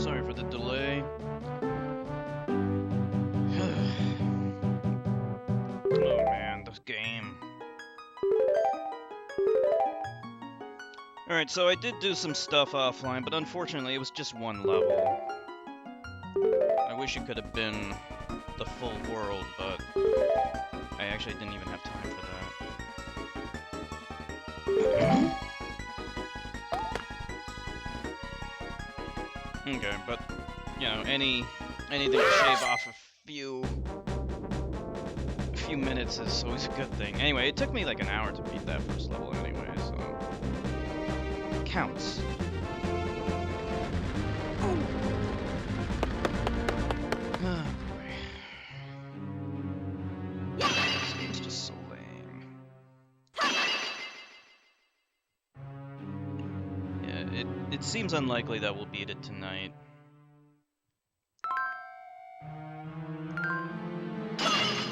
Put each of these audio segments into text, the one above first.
Sorry for the delay. Oh man, this game. Alright, so I did do some stuff offline, but unfortunately it was just one level. I wish it could have been the full world, but I actually didn't even have time for that. Okay, but, you know, anything to shave off a few minutes is always a good thing. Anyway, it took me like an hour to beat that first level anyway, so... it counts. Oh boy. This game's just so lame. Yeah, it seems unlikely that we'll beat it tonight.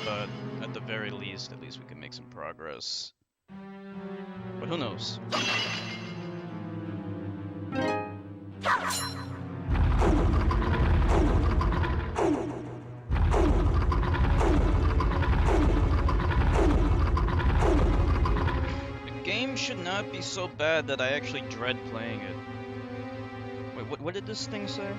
But at the very least, at least we can make some progress. But who knows? The game should not be so bad that I actually dread playing it. Wait, what did this thing say?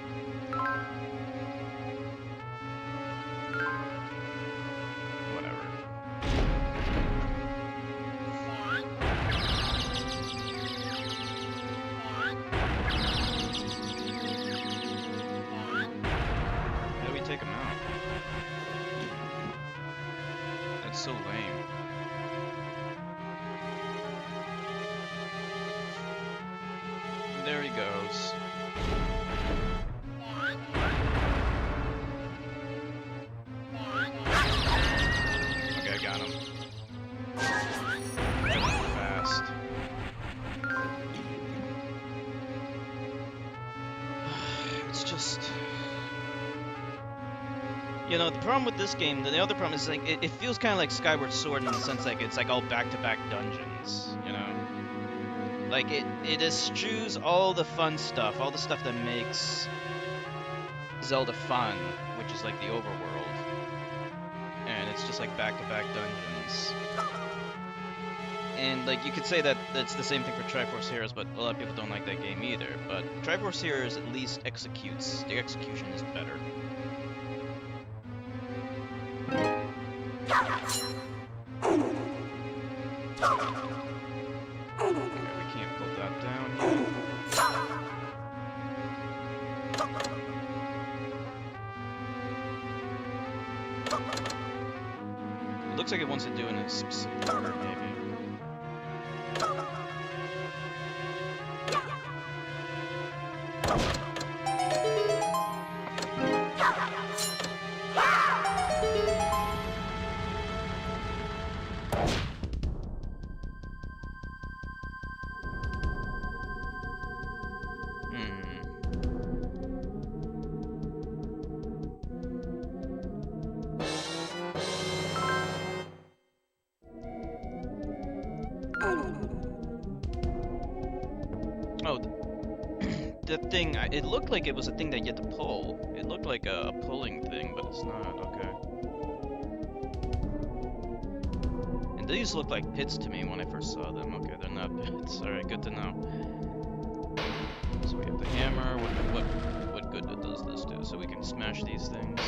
So lame. There he goes. Okay, I got him. That went fast. It's just... You know, the problem with this game, the other problem is like it feels kind of like Skyward Sword in the sense like it's like all back-to-back dungeons, you know? Like it eschews all the fun stuff, all the stuff that makes Zelda fun, which is like the overworld. And it's just like back-to-back dungeons. And like you could say that it's the same thing for Triforce Heroes, but a lot of people don't like that game either. But Triforce Heroes at least executes, the execution is better. It looks like it wants to do it in a specific order, maybe. Oh, the thing, it looked like it was a thing that you had to pull. It looked like a pulling thing, but it's not, okay. And these look like pits to me when I first saw them. Okay, they're not pits. Alright, good to know. So we have the hammer. What good does this do? So we can smash these things.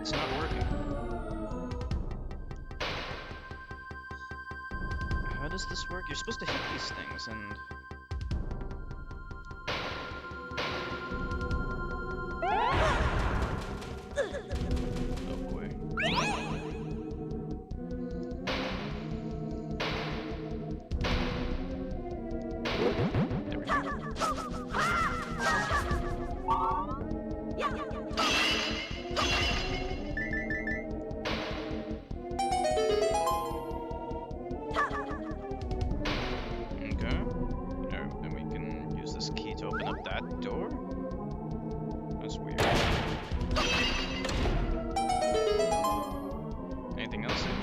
It's not working. How does this work? You're supposed to hit these things and... Oh boy. There we go. Anything else in here?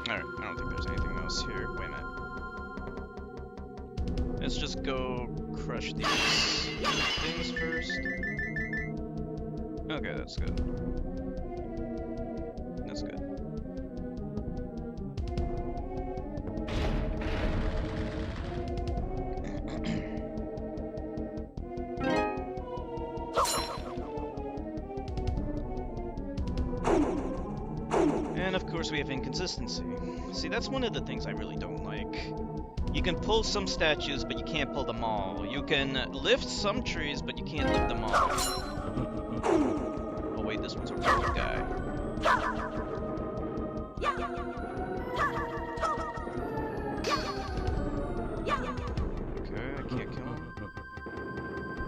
Alright, I don't think there's anything else here. Wait a minute. Let's just go crush these things first. Okay, that's good. That's good. And of course we have inconsistency. See, that's one of the things I really don't like. You can pull some statues, but you can't pull them all. You can lift some trees, but you can't lift them all. Oh wait, this one's a random guy. Okay, I can't kill him.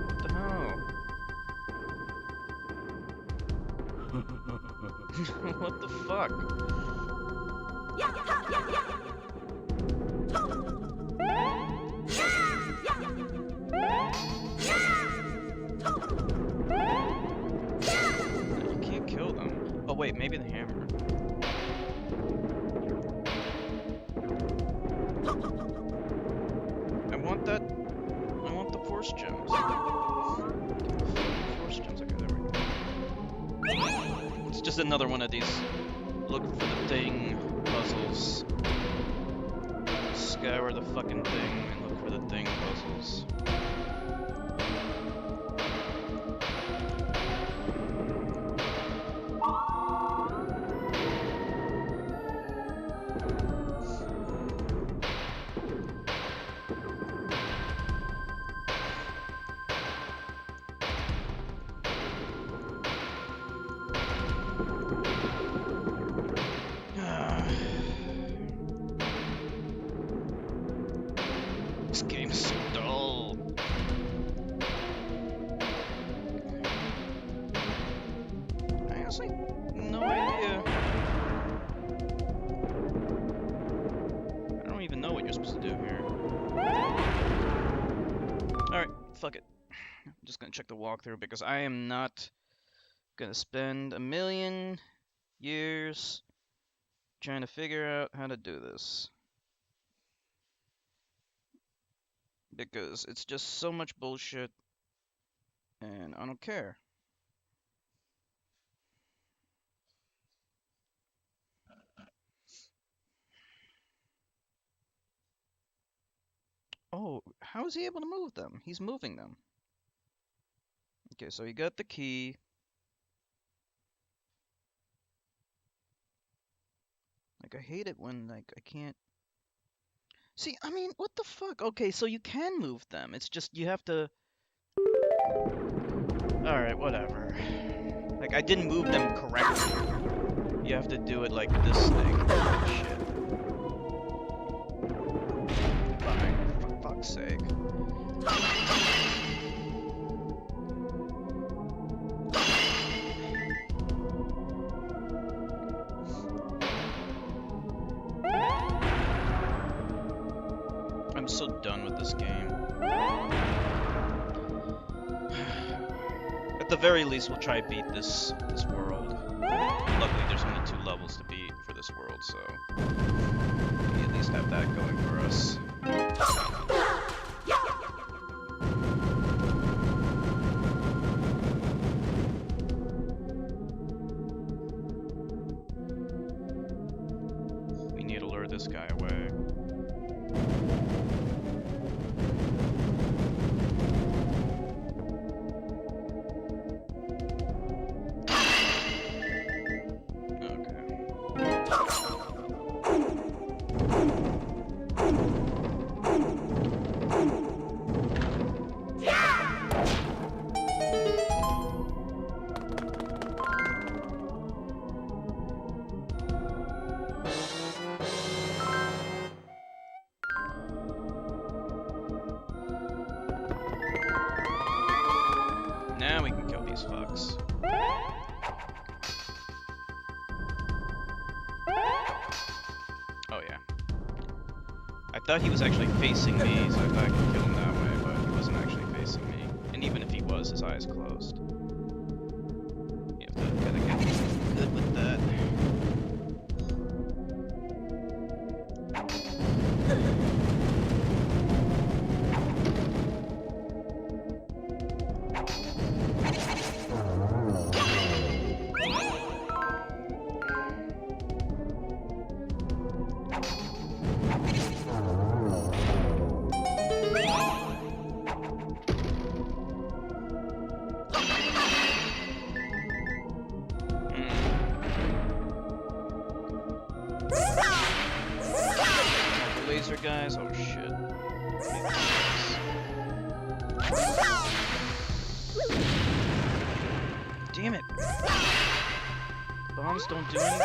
What the hell? What the fuck? You can't kill them. Oh wait, maybe the hammer. I want that. I want the force gems. Force gems. Okay, there we go. It's just another one of these look for the thing puzzles. Scour the fucking thing and look for the thing puzzles. This game's so dull. I honestly no idea. I don't even know what you're supposed to do here. Alright, fuck it. I'm just gonna check the walkthrough because I am not gonna spend a million years trying to figure out how to do this. Because it's just so much bullshit, and I don't care. Oh, how is he able to move them? He's moving them. Okay, so he got the key. Like, I hate it when, like, I can't... See, I mean, what the fuck? Okay, so you can move them. It's just you have to... Alright, whatever. Like, I didn't move them correctly. You have to do it like this thing. Shit. Fine, for fuck's sake. I'm so done with this game. At the very least, we'll try to beat this world. Luckily, there's only 2 levels to beat for this world, so we at least have that going for us. We need to lure this guy away. Now we can kill these fucks. Oh yeah. I thought he was actually facing me, so I thought I could kill him that way. was his eyes closed. You have to kind of get good with that. Laser guys, oh shit. Damn it! Bombs don't do anything.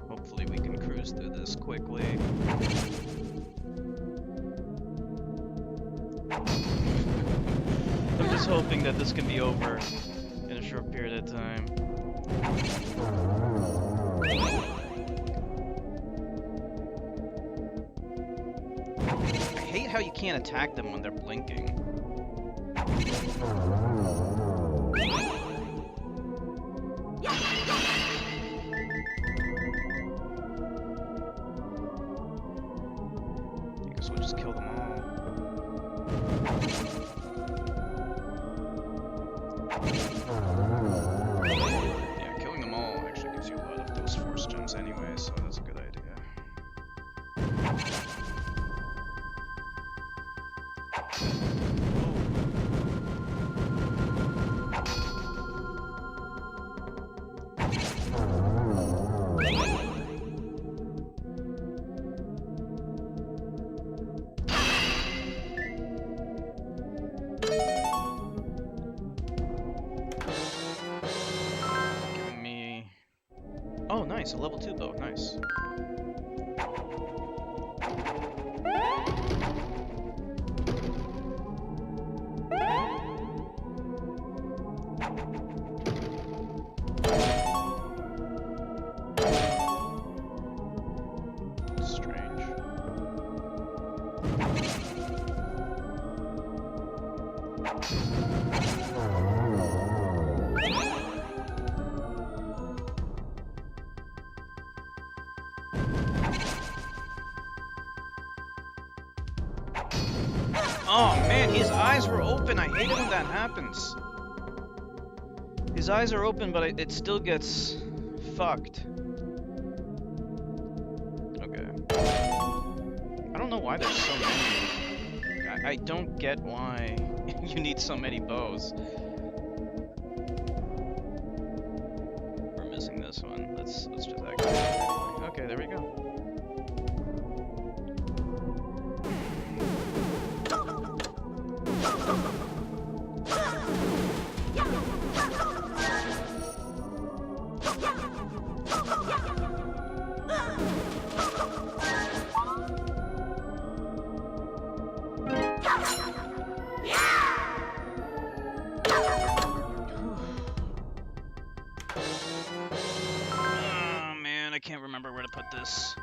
Hopefully we can cruise through this quickly. I'm just hoping that this can be over in a short period of time. I hate how you can't attack them when they're blinking. We'll just kill them all. Yeah, killing them all actually gives you a lot of those force gems anyway, so that's a good idea. Oh, nice, a level 2 bow, nice. Strange. Oh man, his eyes were open. I hate it when that happens. His eyes are open, but it still gets fucked. Okay. I don't know why there's so many. I don't get why you need so many bows. We're missing this one. Let's just activate. Okay, there we go. I can't remember where to put this.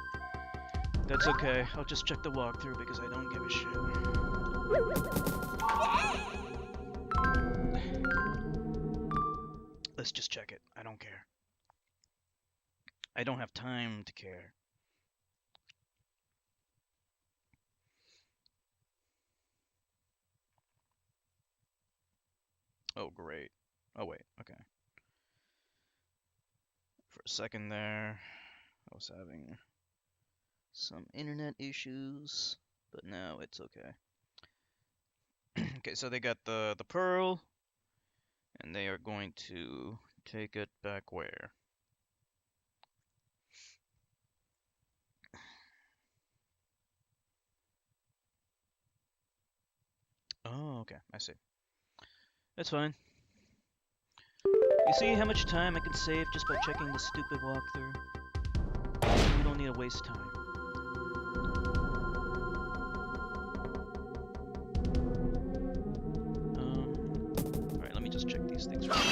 That's okay. I'll just check the walkthrough because I don't give a shit. Let's just check it. I don't care. I don't have time to care. Oh, great. Oh, wait. Okay. For a second there, I was having some internet issues, but now it's okay. Okay, so they got the pearl, and they are going to take it back where? Oh, okay, I see. That's fine. You see how much time I can save just by checking the stupid walkthrough? We don't need to waste time. Alright, let me just check these things real quick.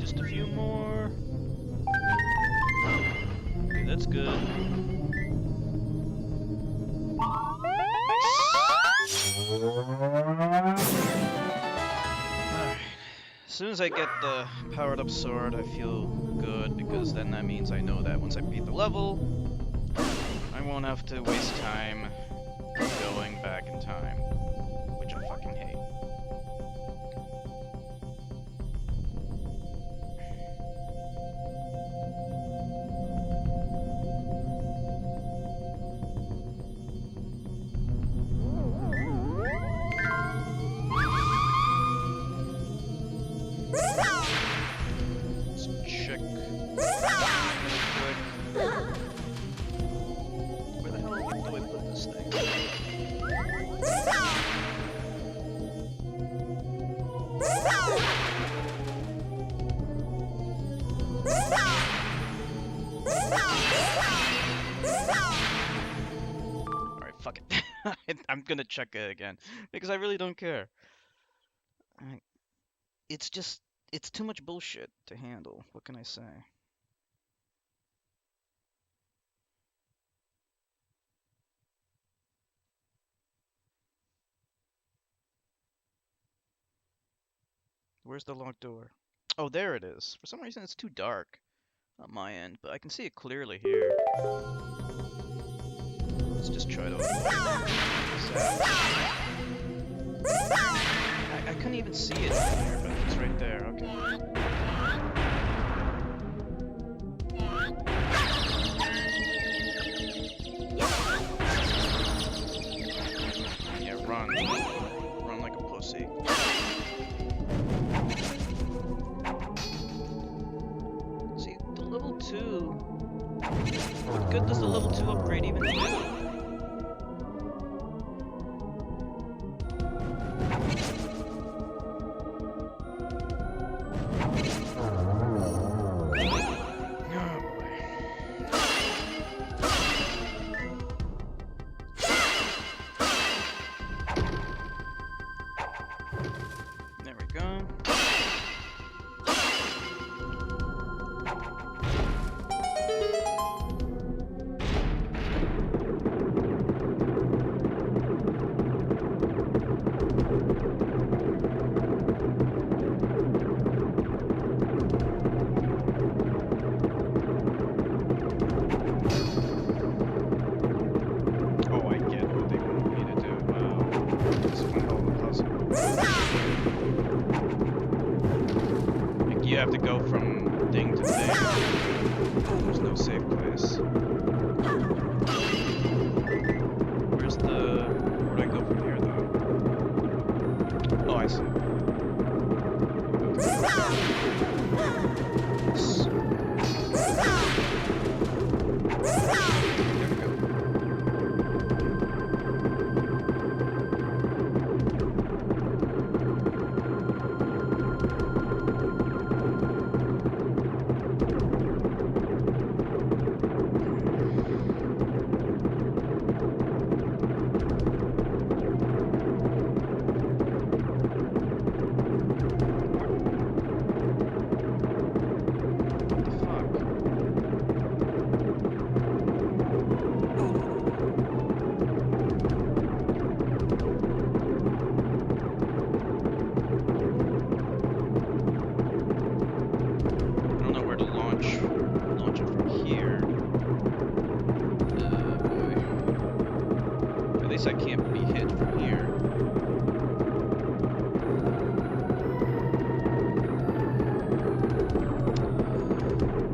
Just a few more. Okay, that's good. Alright. As soon as I get the powered up sword, I feel good, because then that means I know that once I beat the level, I won't have to waste time going back in time, which I fucking hate. Let's check real quick. Where the hell do I put this thing? Alright, fuck it. I'm gonna check it again, because I really don't care. It's just, it's too much bullshit to handle. What can I say? Where's the locked door? Oh, there it is. For some reason, it's too dark on my end, but I can see it clearly here. Let's just try to avoid I couldn't even see it from here, but it's right there. Okay. Yeah, run. Run like a pussy. See, the level 2... What good does the level 2 upgrade even do? There we go. Oh, I get what they want me to do. Wow. This is one hell of a puzzle. Like, you have to go from thing to thing. There's no safe place. Where's the... Where do I go from here, though? Oh, I see. There we go. case I can't be hit from here.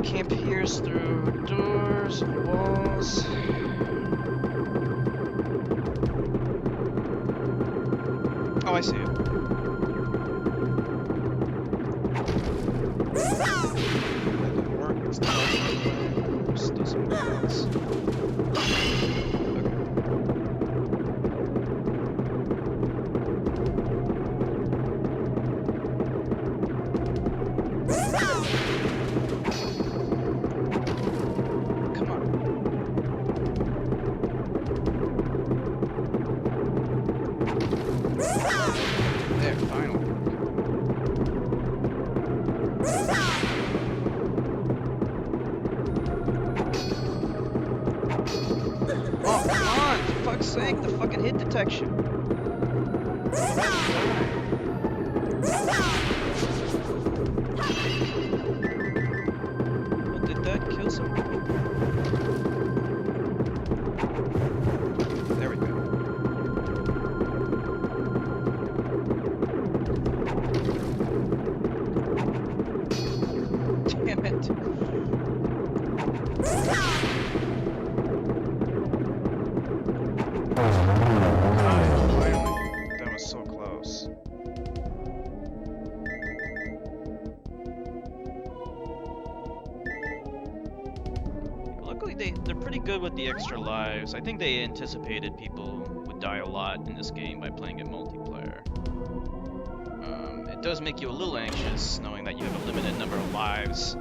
Can't pierce through doors or walls. Oh, I see it. That didn't work. It's the way. Just do some else. Sake, the fucking hit detection. Did that kill someone? There we go. Damn it. That was so close. Luckily, they're pretty good with the extra lives. I think they anticipated people would die a lot in this game by playing it multiplayer. It does make you a little anxious knowing that you have a limited number of lives.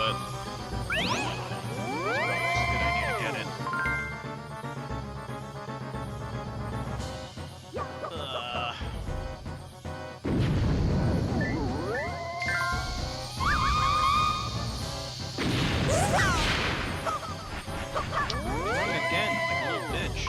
good. It's a good idea to get it. Again, like a little bitch.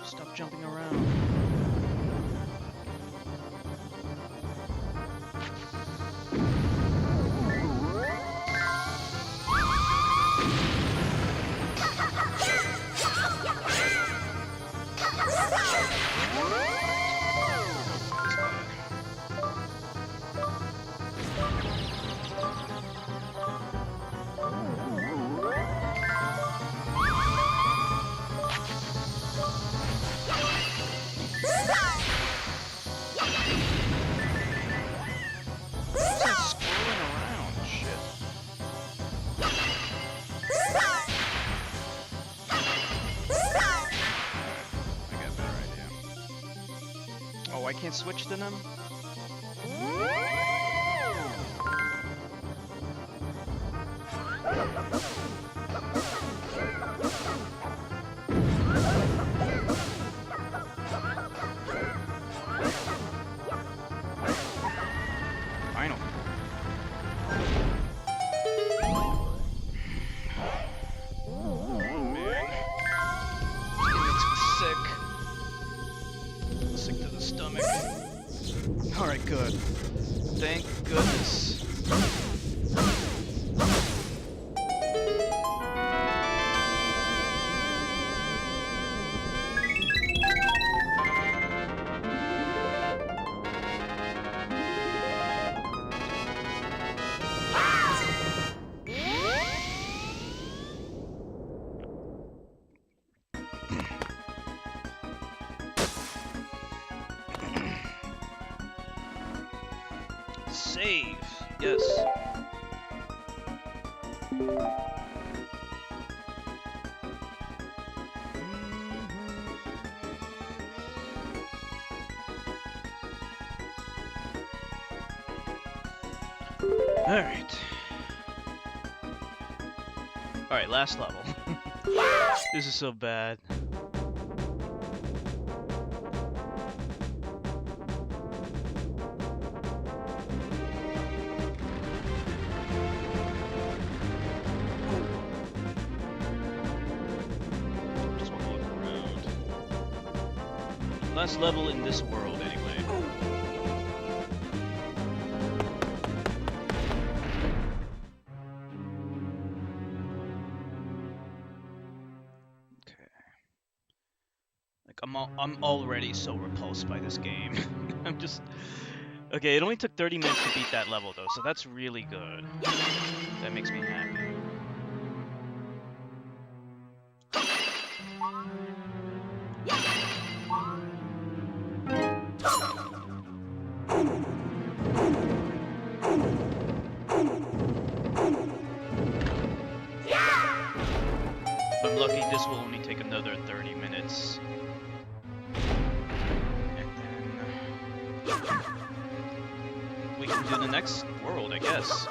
Stop jumping around. Oh, I can't switch to them? Final. Oh, man. It makes me sick. Sick to the stomach. Alright, good. Thank goodness. Save. Yes. Alright. Alright, last level. This is so bad. Last level in this world, anyway. Okay. Like I'm already so repulsed by this game. I'm just. Okay, it only took 30 minutes to beat that level though, so that's really good. That makes me happy. If I'm lucky, this will only take another 30 minutes. And then we can do the next world, I guess. I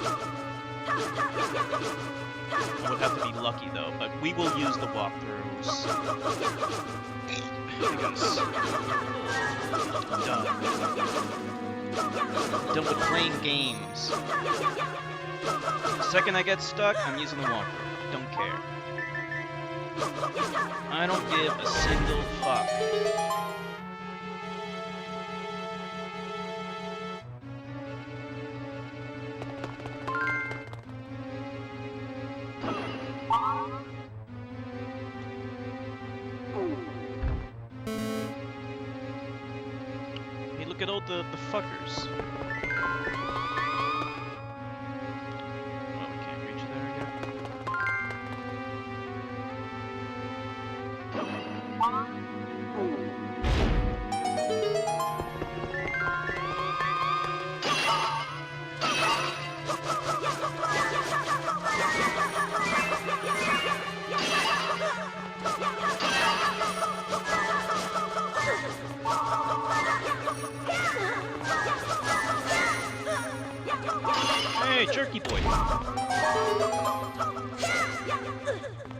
would have to be lucky though, but we will use the walkthroughs. Because I'm done. I'm done with playing games. The second I get stuck, I'm using the walkthrough. Don't care. I don't give a single fuck. Hey, look at all the fuckers. Oh, we can't reach there yet. Hey, Jerky Boy!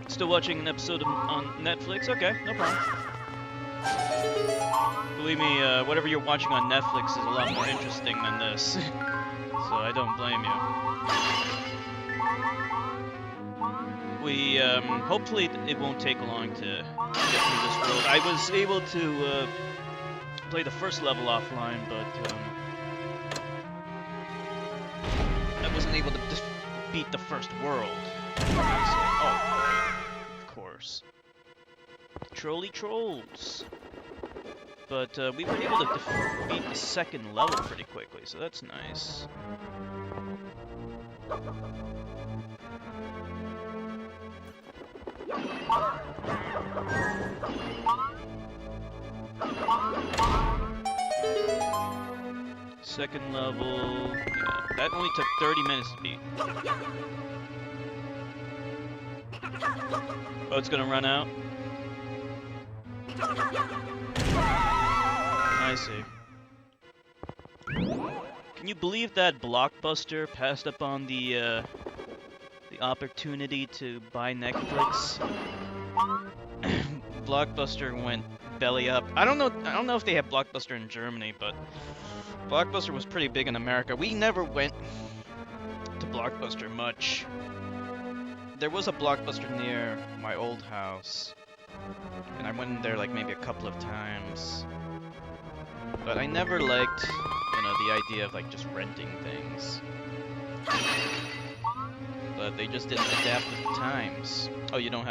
Still watching an episode on Netflix? Okay, no problem. Believe me, whatever you're watching on Netflix is a lot more interesting than this. So I don't blame you. We, hopefully it won't take long to get through this world. I was able to, play the first level offline, but, I wasn't able to beat the first world. Oh, of course. Trolly trolls. But we were able to beat the second level pretty quickly, so that's nice. Second level, yeah, that only took 30 minutes to beat. Oh, it's gonna run out? I see. Can you believe that Blockbuster passed up on the opportunity to buy Netflix? Blockbuster went belly up. I don't know if they have Blockbuster in Germany, but Blockbuster was pretty big in America. We never went to Blockbuster much. There was a Blockbuster near my old house, and I went in there like maybe a couple of times. But I never liked, you know, the idea of like just renting things. But they just didn't adapt with the times. Oh, you didn't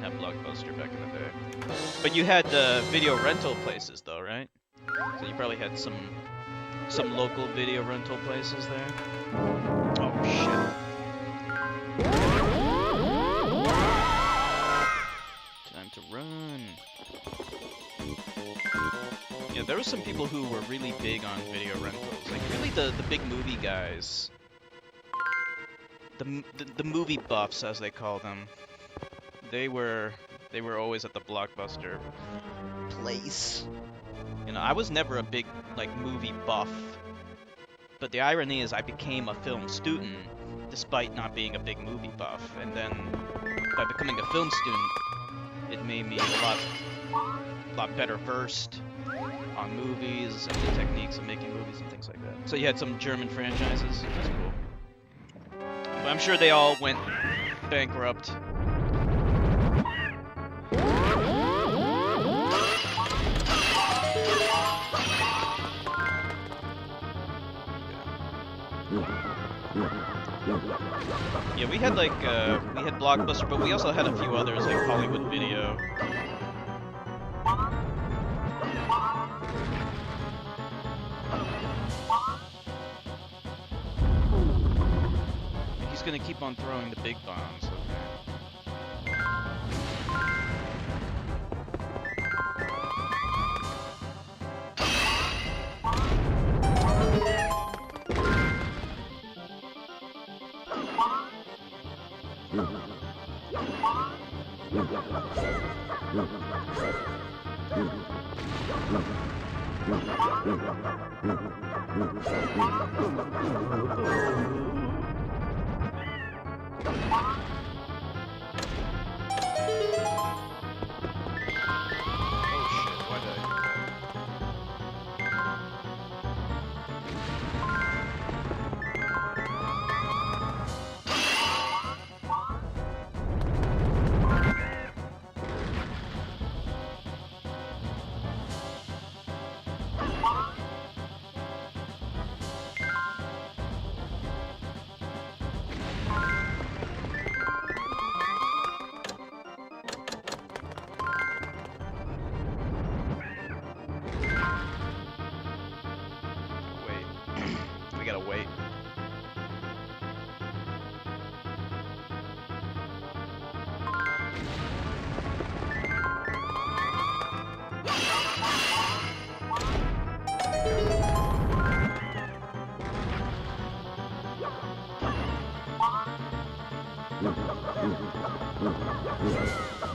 have Blockbuster back in the day. But you had video rental places though, right? So you probably had some local video rental places there. Oh shit. Time to run. Yeah, there were some people who were really big on video rentals. Like really the big movie guys. The movie buffs, as they call them. They were always at the Blockbuster place. You know, I was never a big like movie buff. But the irony is I became a film student despite not being a big movie buff. And then by becoming a film student, it made me a lot better versed on movies and the techniques of making movies and things like that. So you had some German franchises. That's cool. But I'm sure they all went bankrupt. Yeah, we had like we had Blockbuster, but we also had a few others like Hollywood Video. He's gonna keep on throwing the big bombs. Okay.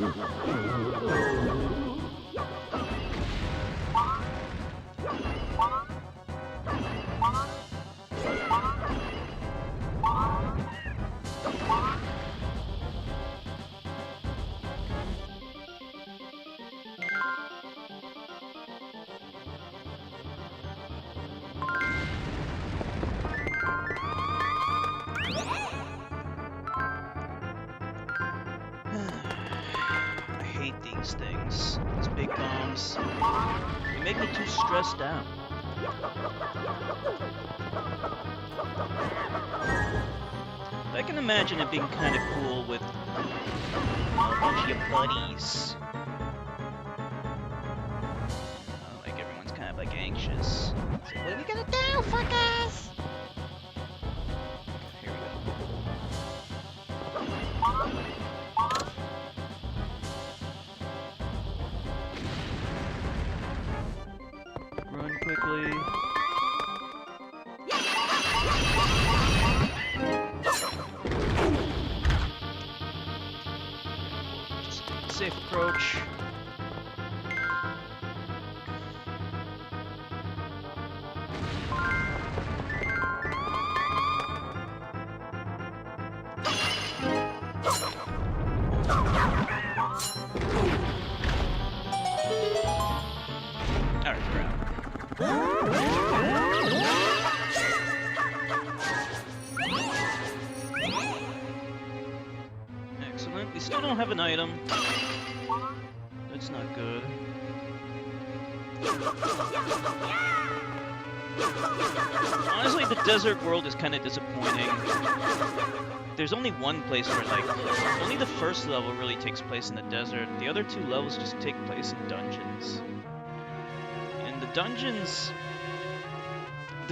I hate these things. These big bombs. They make me too stressed out. I can imagine it being kind of cool with a bunch of your buddies. Like everyone's kind of like anxious. It's like, what are we gonna do, fuckers? Here we go. Run quickly. Just safe approach. Alright, we're out. Excellent. We still don't have an item. That's not good. Honestly, the desert world is kind of disappointing. There's only one place where, like, only the first level really takes place in the desert. The other two levels just take place in dungeons. And the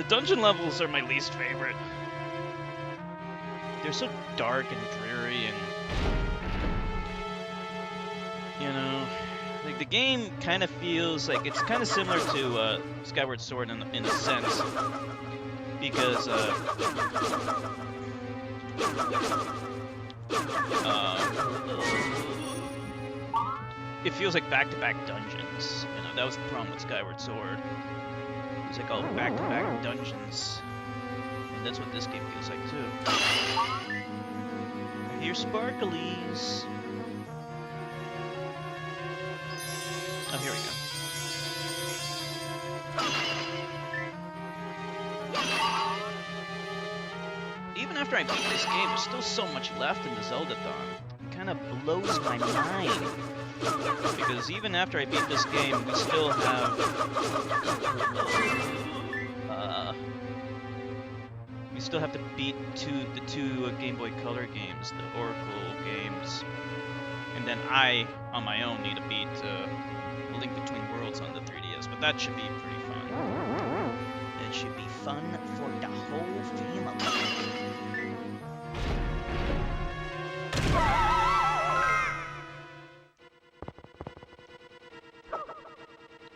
dungeon levels are my least favorite. They're so dark and dreary and, you know, like the game kind of feels like it's kind of similar to Skyward Sword in a sense, because it feels like back-to-back dungeons. You know, that was the problem with Skyward Sword. It was like all back-to-back dungeons. And that's what this game feels like too. I hear sparklies. Oh, here we go. Even after I beat this game, there's still so much left in the Zelda-thon. It kind of blows my mind. Because even after I beat this game, we still have... we still have to beat the two Game Boy Color games, the Oracle games. And then I, on my own, need to beat A Link Between Worlds on the 3DS. But that should be pretty fun. It should be fun for the whole family.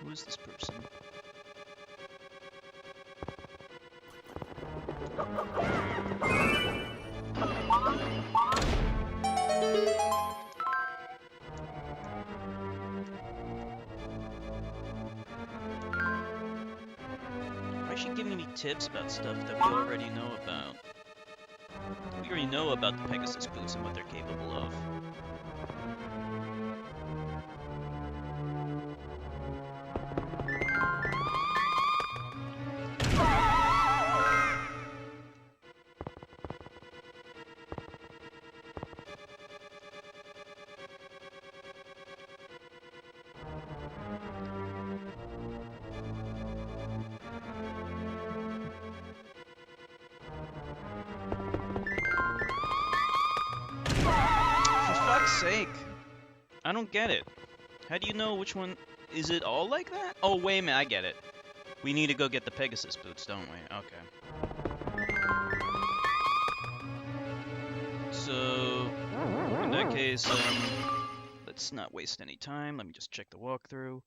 Who is this person? Why is she giving me tips about stuff that we already know about? We already know about the Pegasus boots and what they're capable of. Sake. I don't get it. How do you know which one? Is it all like that? Oh, wait a minute, I get it. We need to go get the Pegasus boots, don't we? Okay. So, in that case, let's not waste any time. Let me just check the walkthrough.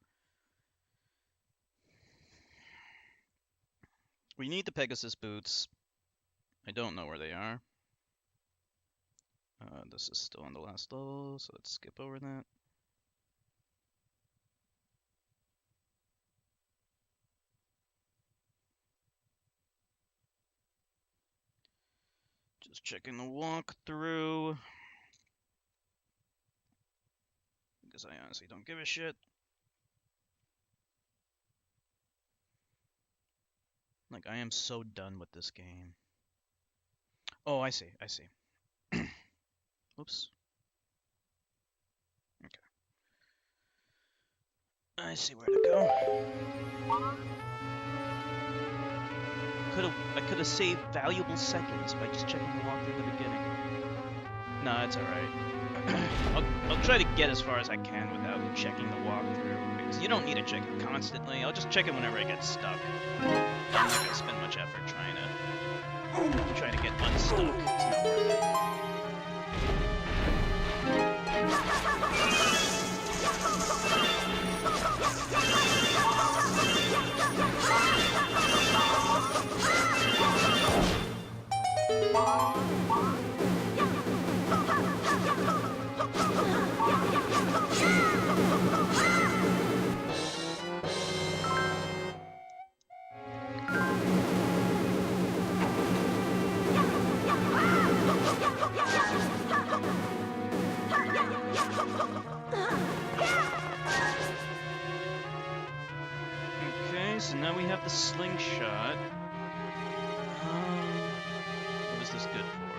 We need the Pegasus boots. I don't know where they are. This is still on the last level, so let's skip over that. Just checking the walkthrough. Because I honestly don't give a shit. Like, I am so done with this game. Oh, I see. Oops. Okay. I see where to go. I could have saved valuable seconds by just checking the walkthrough in the beginning. Nah, it's alright. I'll try to get as far as I can without checking the walkthrough, because you don't need to check it constantly. I'll just check it whenever I get stuck. I'm not gonna spend much effort trying to get unstuck. It's not worth it. Okay, so now we have the slingshot. What is this good for?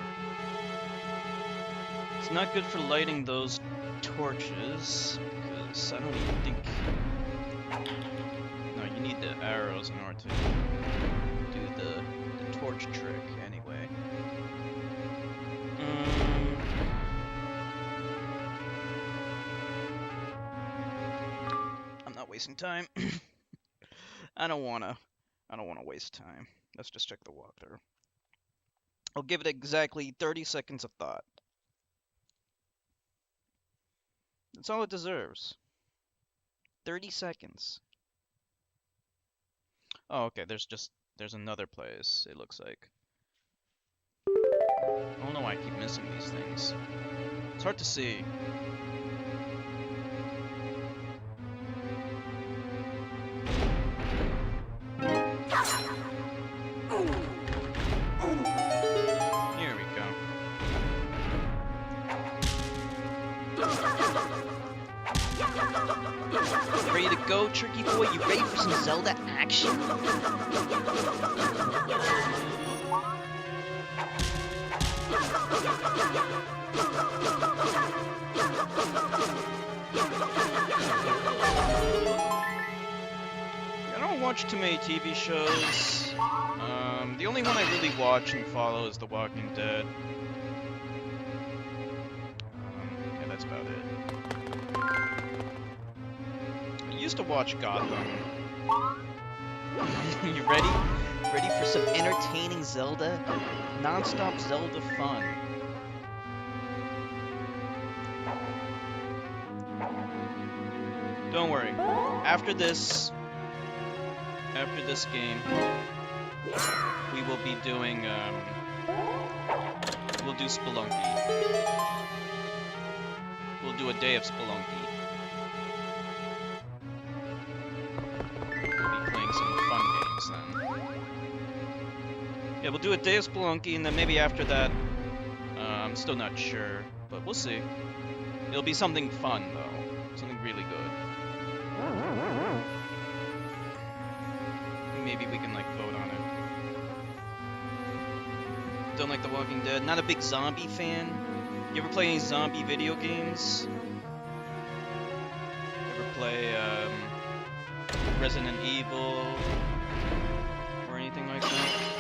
It's not good for lighting those torches, because I don't even think... No, you need the arrows in order to do the torch trick, anyway. I'm not wasting time. I don't wanna waste time. Let's just check the walkthrough. I'll give it exactly 30 seconds of thought. That's all it deserves. 30 seconds. Oh, okay, there's another place, it looks like. I don't know why I keep missing these things. It's hard to see. Here we go. Ready to go, Tricky Boy? You ready for some Zelda action? I don't watch too many TV shows. The only one I really watch and follow is The Walking Dead. Yeah, that's about it. I used to watch Gotham. You ready? Ready for some entertaining Zelda? Non-stop Zelda fun. Don't worry. After this game, we will be doing, we'll do Spelunky. We'll do a day of Spelunky. We'll be playing some fun games then. Yeah, we'll do a day of Spelunky, and then maybe after that, I'm still not sure, but we'll see. It'll be something fun, though. Something really good. Maybe we can, like, vote on it. Don't like The Walking Dead. Not a big zombie fan. You ever play any zombie video games? Ever play, Resident Evil? Or anything like that?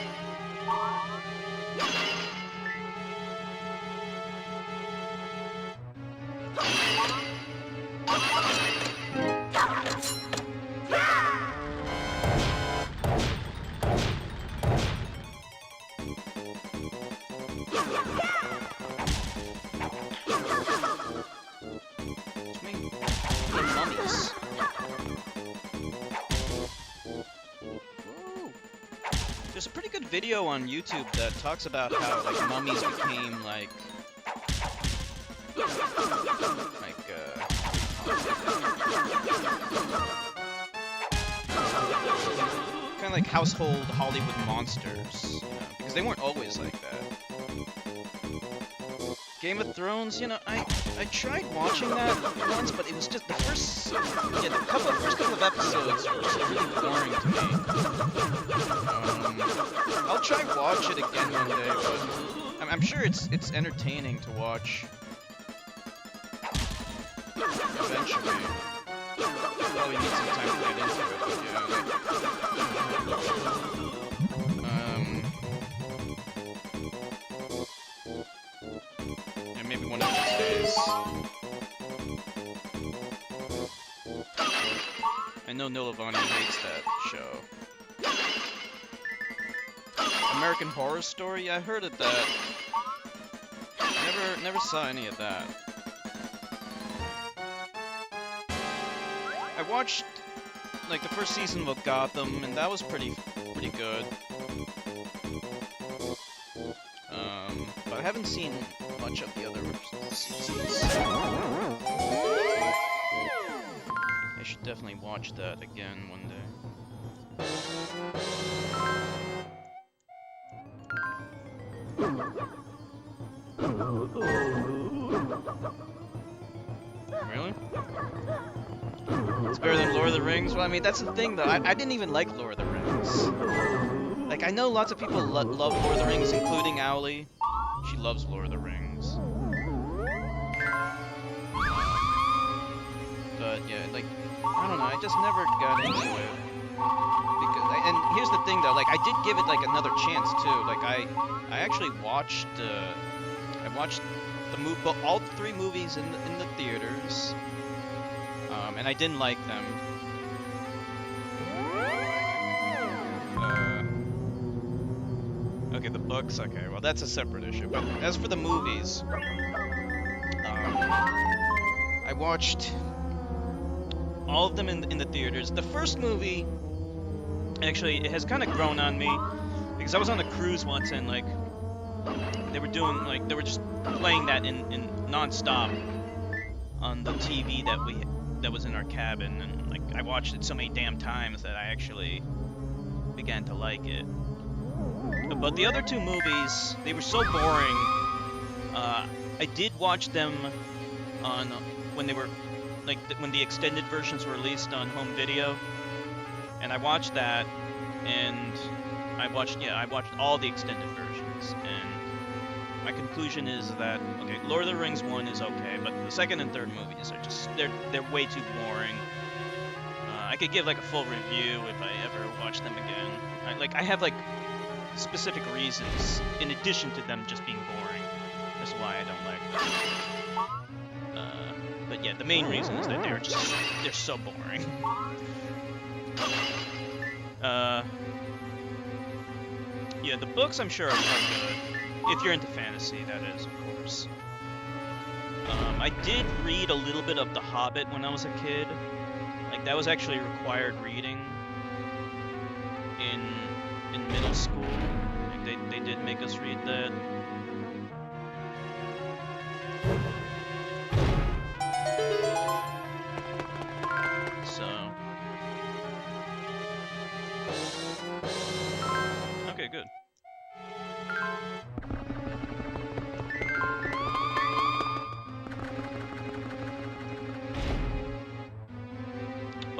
There's a pretty good video on YouTube that talks about how, like, mummies became, like kind of like household Hollywood monsters, because they weren't always like that. Game of Thrones, you know, I tried watching that once, but it was just the first couple of episodes were just really boring to me. I'll try watch it again one day, but I'm sure it's entertaining to watch. Eventually. Probably need some time to get into it, but yeah. Maybe one of these days. I know Nilavani hates that show. American Horror Story? I heard of that. Never saw any of that. I watched like the first season of Gotham, and that was pretty good. But I haven't seen much of the other seasons. I should definitely watch that again one day. Really? It's better than Lord of the Rings? Well, I mean, that's the thing, though. I didn't even like Lord of the Rings. Like, I know lots of people love Lord of the Rings, including Owly. She loves Lord of the Rings. But, yeah, like, I don't know, I just never got into it. And here's the thing, though, like, I did give it, like, another chance, too. Like, I actually watched, I watched all three movies in the theaters. And I didn't like them. Okay, the books, okay, well that's a separate issue. But as for the movies, I watched all of them in the theaters. The first movie, actually, it has kind of grown on me, because I was on a cruise once and like, they were just playing that in non-stop on the TV that was in our cabin, and like I watched it so many damn times that I actually began to like it. But the other two movies, they were so boring. I did watch them on when they were like when the extended versions were released on home video, and I watched that, and I watched all the extended versions, and my conclusion is that, okay, Lord of the Rings 1 is okay, but the second and third movies are just, they're way too boring. I could give like a full review if I ever watch them again. I have like specific reasons in addition to them just being boring. That's why I don't like them. But yeah, the main reason is that they're so boring. Yeah, the books I'm sure are good. If you're into fantasy, that is, of course. I did read a little bit of The Hobbit when I was a kid. Like, that was actually required reading in middle school. Like, they did make us read that. So... okay, good.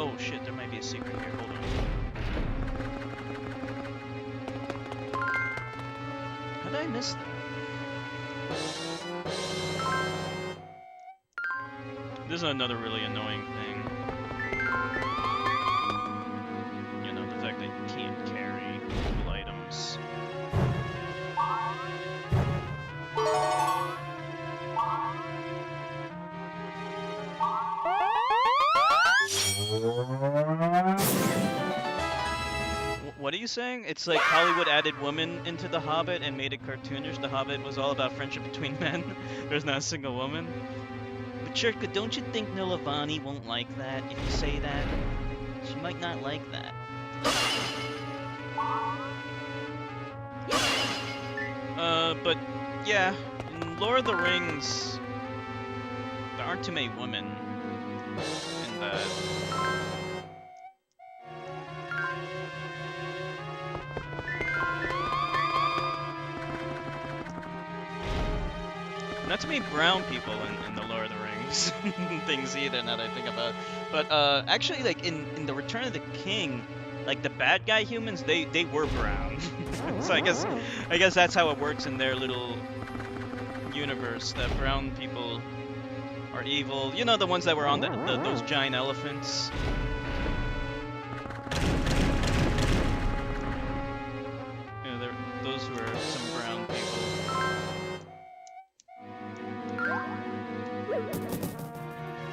Oh shit, there might be a secret here, hold on. How did I miss that? This is another really annoying thing. You know, the fact that you can't carry multiple items. What are you saying? It's like Hollywood added women into The Hobbit and made it cartoonish. The Hobbit was all about friendship between men. There's not a single woman. But Chirka, don't you think Nilavani won't like that if you say that? She might not like that. But yeah, in Lord of the Rings, there aren't too many women in that. Not too many brown people in the Lord of the Rings things either, now that I think about it. But actually, like in the Return of the King, like the bad guy humans, they were brown. So I guess that's how it works in their little universe. That brown people are evil. You know, the ones that were on those giant elephants. You know, those were some brown people.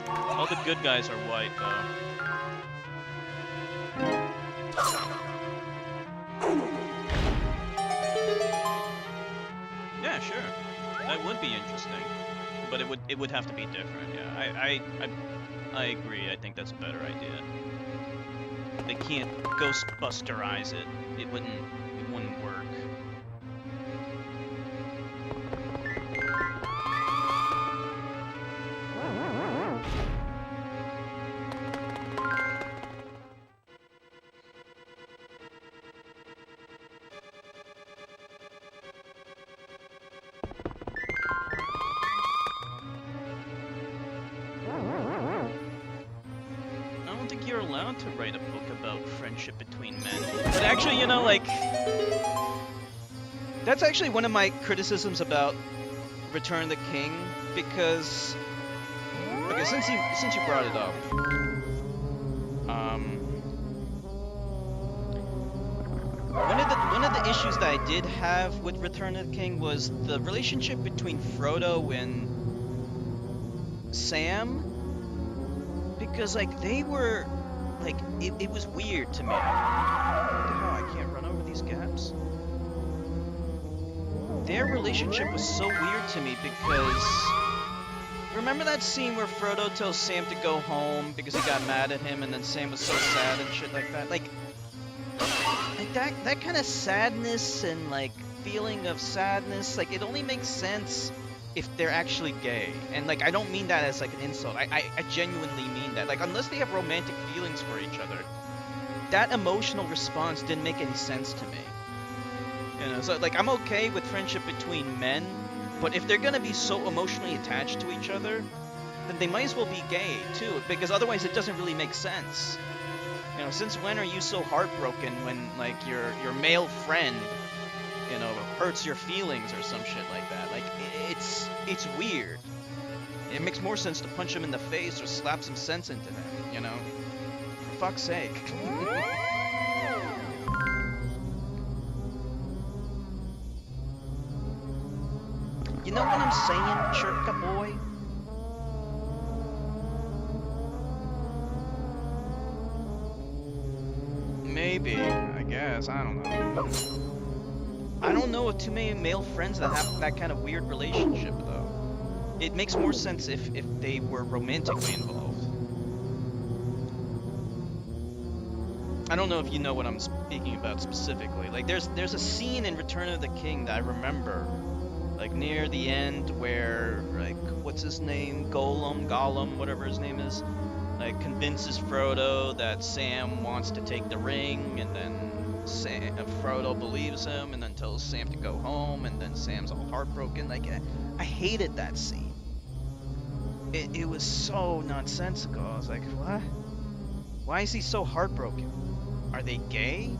All the good guys are white, though. Yeah, sure. That would be interesting, but it would have to be different. Yeah, I agree. I think that's a better idea. They can't Ghostbusterize it. It wouldn't work. You're allowed to write a book about friendship between men. But actually, you know, like, that's actually one of my criticisms about Return of the King, because, okay, since you brought it up, one of the issues that I did have with Return of the King was the relationship between Frodo and Sam. Because, like, they were, like, it was weird to me. What the hell, I can't run over these gaps? Their relationship was so weird to me because... Remember that scene where Frodo tells Sam to go home because he got mad at him and then Sam was so sad and shit like that? Like that kind of sadness and, like, feeling of sadness, like, it only makes sense if they're actually gay. And, like, I don't mean that as, like, an insult. I genuinely mean that. Like, unless they have romantic feelings for each other, that emotional response didn't make any sense to me. You know, so, like, I'm okay with friendship between men, but if they're gonna be so emotionally attached to each other, then they might as well be gay, too, because otherwise it doesn't really make sense. You know, since when are you so heartbroken when, like, your male friend, you know, hurts your feelings or some shit like that? Like, it's weird. It makes more sense to punch him in the face or slap some sense into him, you know? For fuck's sake. You know what I'm saying, Chirka boy? Maybe, I guess, I don't know. I don't know of too many male friends that have that kind of weird relationship, though. It makes more sense if they were romantically involved. I don't know if you know what I'm speaking about specifically. Like, there's a scene in Return of the King that I remember, like, near the end where, like, what's his name? Gollum, whatever his name is, like, convinces Frodo that Sam wants to take the ring, and then Frodo believes him and then tells Sam to go home, and then Sam's all heartbroken. Like, I hated that scene. It was so nonsensical. I was like, what? Why is he so heartbroken? Are they gay?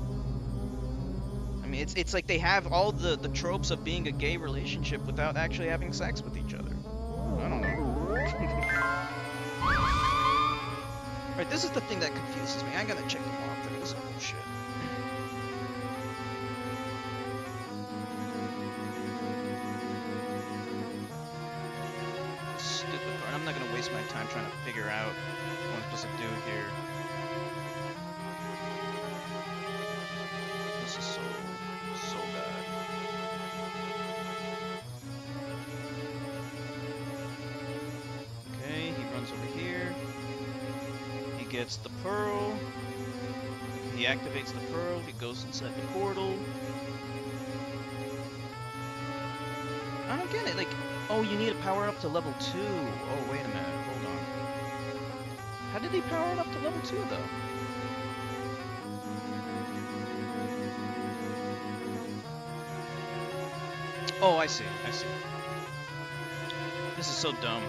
I mean, it's like they have all the tropes of being a gay relationship without actually having sex with each other. I don't know. Alright, this is the thing that confuses me. I gotta check the walkthrough. This is bullshit. Stupid part. I'm not gonna waste my time trying to figure out what I'm supposed to do here. This is so bad. Okay, he runs over here. He gets the pearl. He activates the pearl. He goes inside the portal. I don't get it. Like, oh, you need to power up to level 2. Oh, wait a minute. Hold on. How did he power it up to level 2, though? Oh, I see. This is so dumb.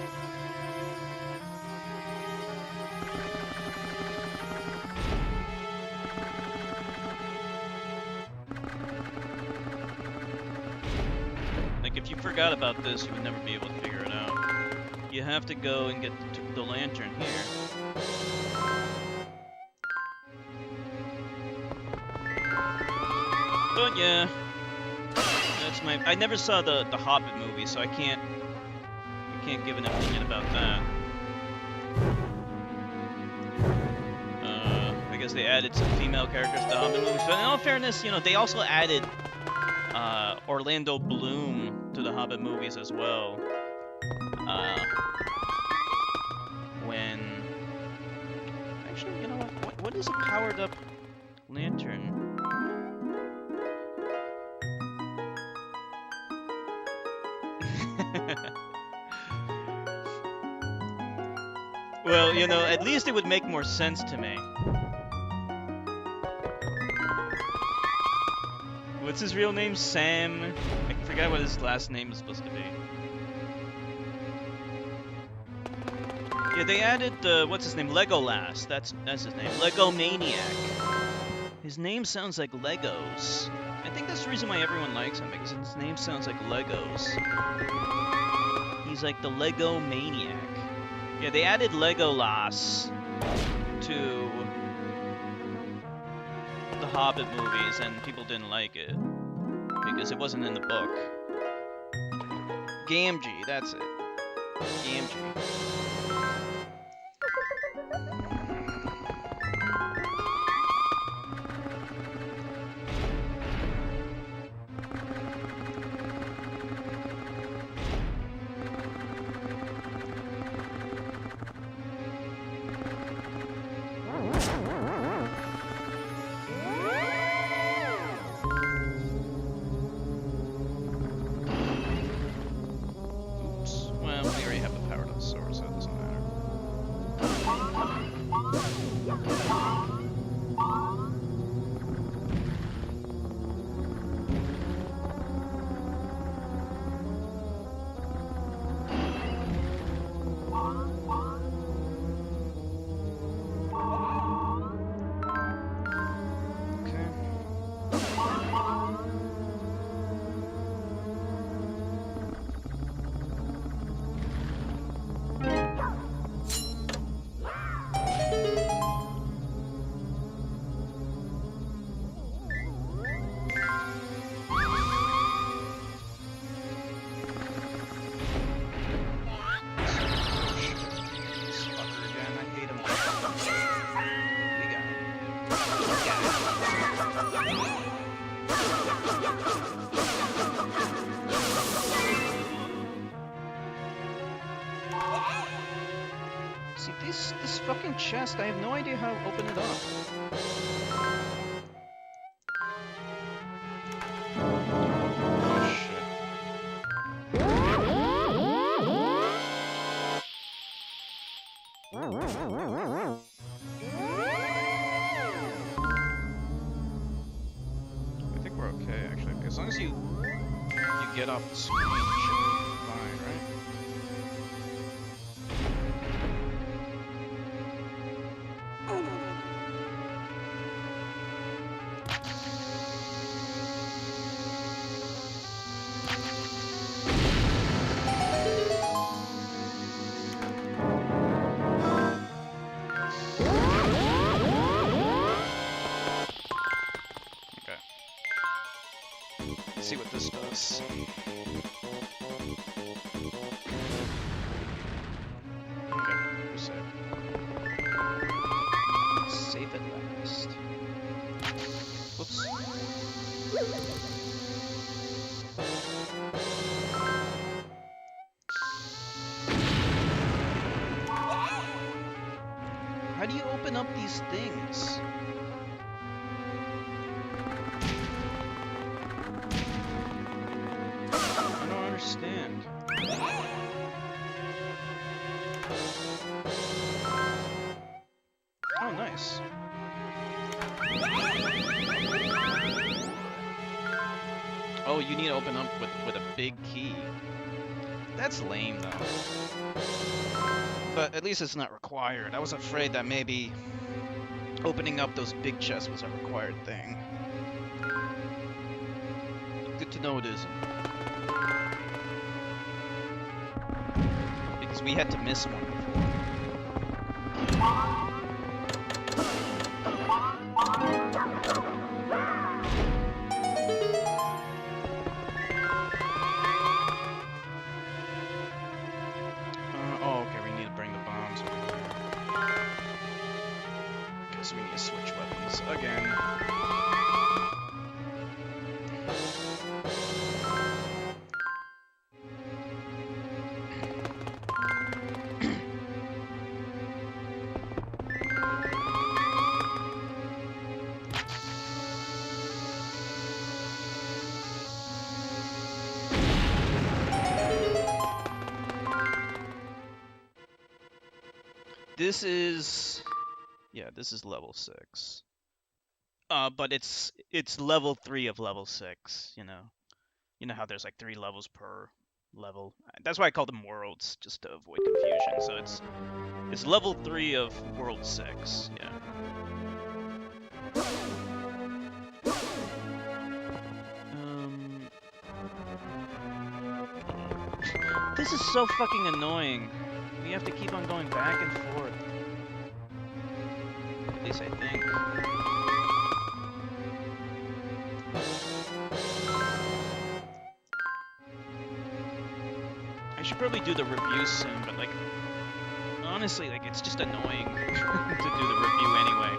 Like, if you forgot about this, you would never be able to figure it out. You have to go and get the lantern here. But yeah, that's my. I never saw the Hobbit movie, so I can't give an opinion about that. I guess they added some female characters to the Hobbit movies, but in all fairness, you know, they also added Orlando Bloom to the Hobbit movies as well. When actually, you know what is a powered up lantern? Well, you know, at least it would make more sense to me. What's his real name? Sam? I forgot what his last name is supposed to be. Yeah, they added, what's his name? Legolas. That's his name. Legomaniac. His name sounds like Legos. I think that's the reason why everyone likes him, because his name sounds like Legos. He's like the Legomaniac. Yeah, they added Legolas to the Hobbit movies, and people didn't like it because it wasn't in the book. Gamgee, that's it. Gamgee. See, this fucking chest, I have no idea how to open it up. Oh, shit. I think we're okay, actually. As long as you get off the screen, it should be fine, right? See what this does. Okay, we're safe. Safe at last. Whoops. How do you open up these things? Understand. Oh, nice. Oh, you need to open up with a big key. That's lame, though. But at least it's not required. I was afraid that maybe opening up those big chests was a required thing. Good to know it isn't. Because we had to miss one before. Oh, okay, we need to bring the bombs over here. Okay, so we need to switch weapons again. This is, yeah, this is level 6. But it's level 3 of level 6, you know. You know how there's like 3 levels per level. That's why I call them worlds, just to avoid confusion. So it's level 3 of world 6, yeah. This is so fucking annoying. We have to keep on going back and forth. At least I think. I should probably do the review soon, but like, honestly, like, it's just annoying to do the review anyway.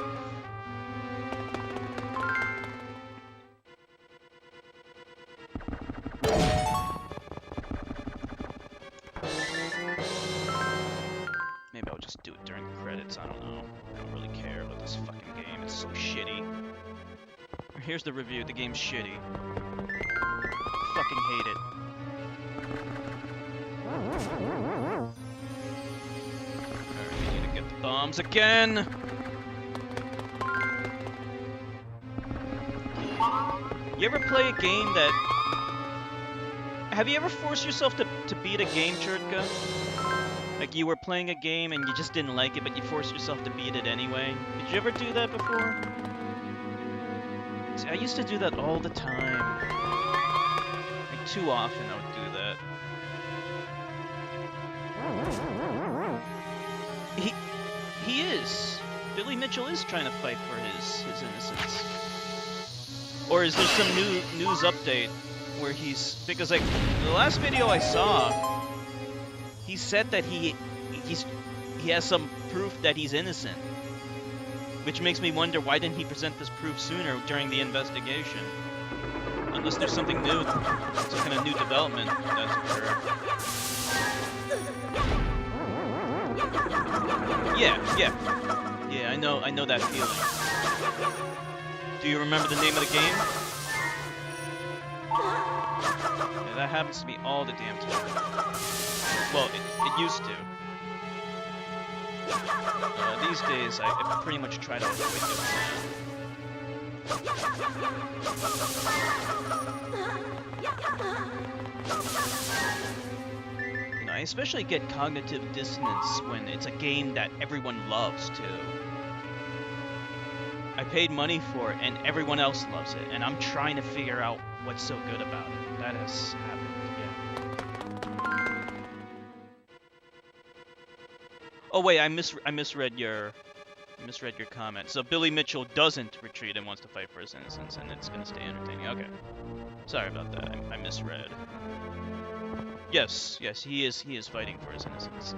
Maybe I'll just do it during the credits, I don't know. I don't really care about this fucking game, it's so shitty. Here's the review, the game's shitty. I fucking hate it. Alright, we need to get the bombs again! You ever play a game that... Have you ever forced yourself to beat a game, Churtka? Like you were playing a game and you just didn't like it, but you forced yourself to beat it anyway? Did you ever do that before? See, I used to do that all the time. Like too often I would do that. He is. Billy Mitchell is trying to fight for his innocence. Or is there some news update where he's... Because like, the last video I saw, he said that he has some proof that he's innocent. Which makes me wonder, why didn't he present this proof sooner during the investigation? Unless there's something new, some kind of new development that's occurred. Yeah, I know that feeling. Do you remember the name of the game? Yeah, that happens to me all the damn time. Well, it used to. These days, I pretty much try to avoid doing that. You know, I especially get cognitive dissonance when it's a game that everyone loves, too. I paid money for it, and everyone else loves it, and I'm trying to figure out what's so good about it. That has happened, yeah. Oh wait, I misread your comment. So Billy Mitchell doesn't retreat and wants to fight for his innocence, and it's gonna stay entertaining. Okay, sorry about that. I misread. Yes, he is fighting for his innocence.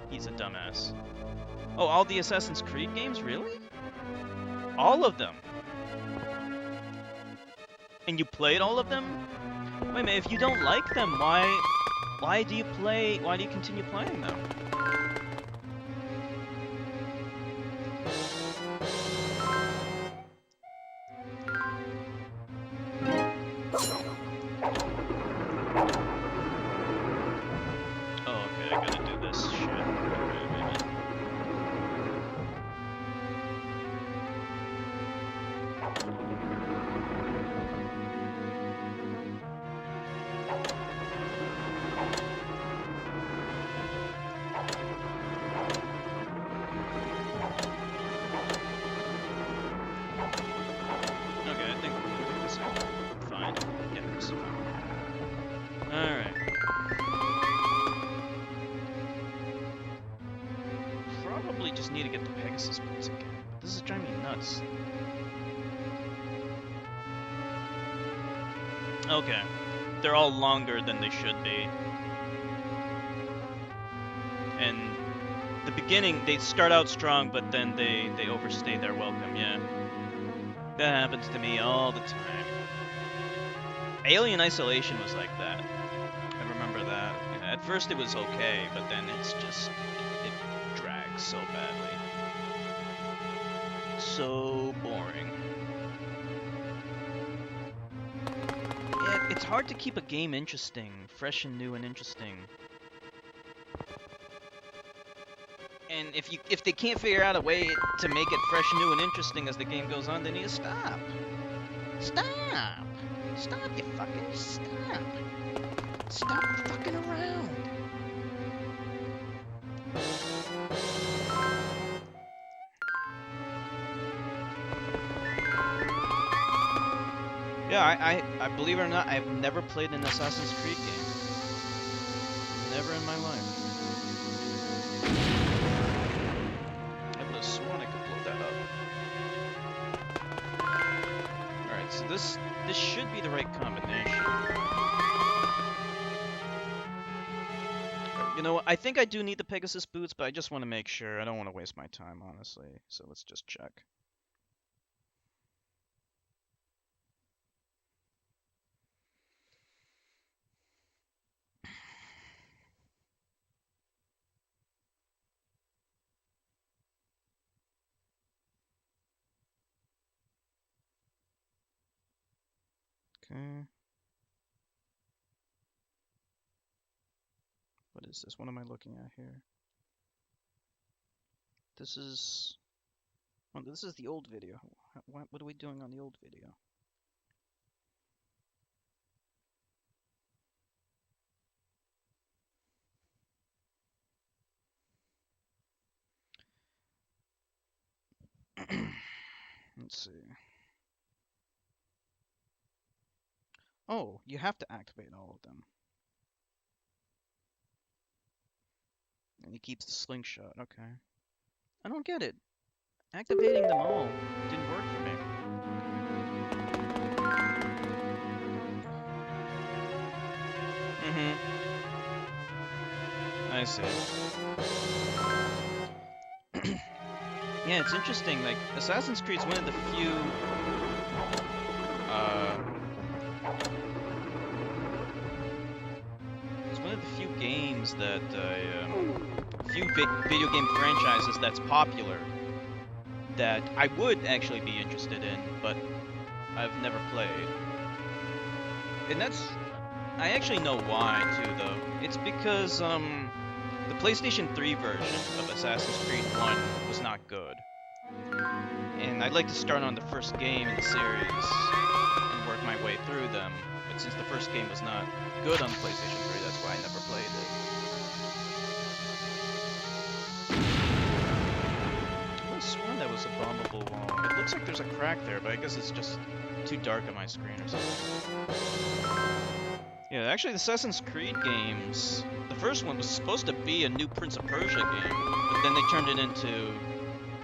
He's a dumbass. Oh, all the Assassin's Creed games, really? All of them. And you played all of them? Wait a minute, if you don't like them, why do you continue playing them? Oh, okay, I gotta do this shit. Pegasus boots again. But this is driving me nuts. Okay. They're all longer than they should be. And the beginning, they start out strong, but then they overstay their welcome, yeah. That happens to me all the time. Alien Isolation was like that. I remember that. Yeah, at first it was okay, but then it's just, it drags so badly. So boring. Yeah, it's hard to keep a game interesting, fresh and new and interesting. And if they can't figure out a way to make it fresh, new, and interesting as the game goes on, they need to stop. Stop! Stop, you fucking stop! Stop fucking around! Yeah, I believe it or not, I've never played an Assassin's Creed game. Never in my life. I would have sworn I could blow that up. Alright, so this should be the right combination. You know what, I think I do need the Pegasus boots, but I just want to make sure. I don't want to waste my time, honestly. So let's just check. Okay. What is this? What am I looking at here? This is... Well, this is the old video. What are we doing on the old video? Let's see. Oh, you have to activate all of them. And he keeps the slingshot, okay. I don't get it. Activating them all didn't work for me. I see. Yeah, it's interesting, like, Assassin's Creed's one of the few, it's one of the few games that, few video game franchises that's popular that I would actually be interested in, but I've never played. And that's... I actually know why, too, though. It's because, the PlayStation 3 version of Assassin's Creed 1 was not good. And I'd like to start on the first game in the series and work my way through them. But since the first game was not good on the PlayStation 3, that's why I never played it. I could have sworn that was a bombable wall. It looks like there's a crack there, but I guess it's just too dark on my screen or something. Yeah, actually the Assassin's Creed games, the first one was supposed to be a new Prince of Persia game, but then they turned it into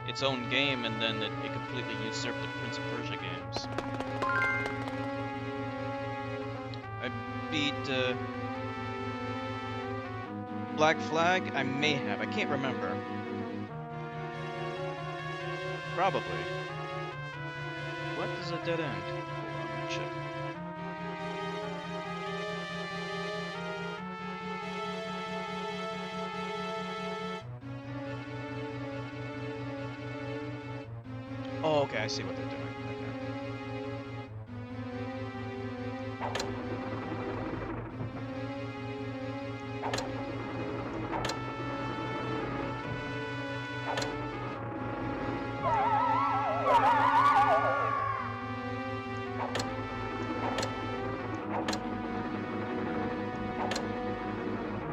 its own game, and then it completely usurped the Prince of Persia games. I beat Black Flag? I may have, I can't remember. Probably. What is a dead end? Hold on, let me check. Oh, okay, I see what they're doing.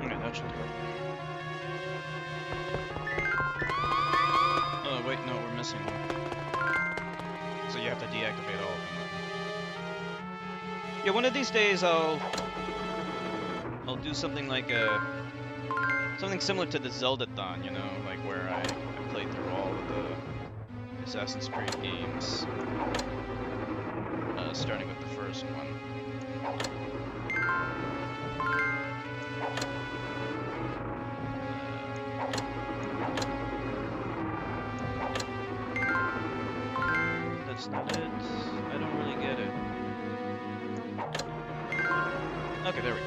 Okay, that should do it. Oh, wait, no, we're missing one. So you have to deactivate all of them. Yeah, one of these days I'll do something like something similar to the Zelda-thon, you know, like where I played through all of the Assassin's Creed games. Starting with the first one. That's not it. I don't really get it. Okay, there we go.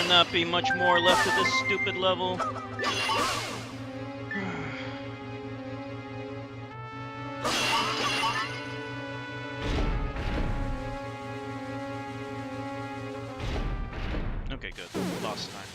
Not be much more left of this stupid level. Okay, good. Lost time.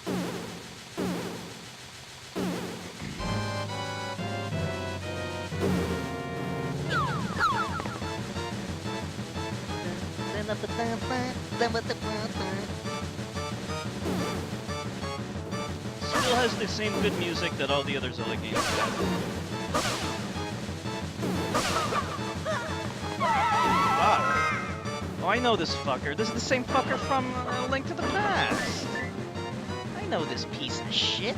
Still has the same good music that all the other Zelda games have. Oh, I know this fucker. This is the same fucker from Link to the Past. I know this piece of shit.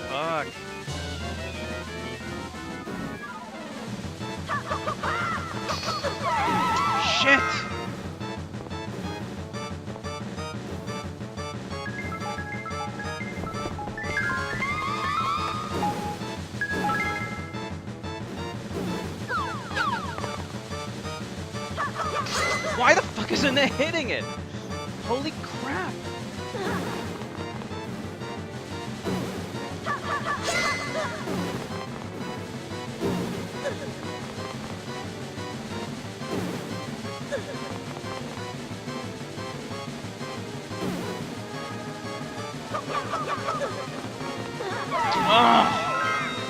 Fuck. Shit! Why the fuck isn't it hitting it? Holy crap! Ugh.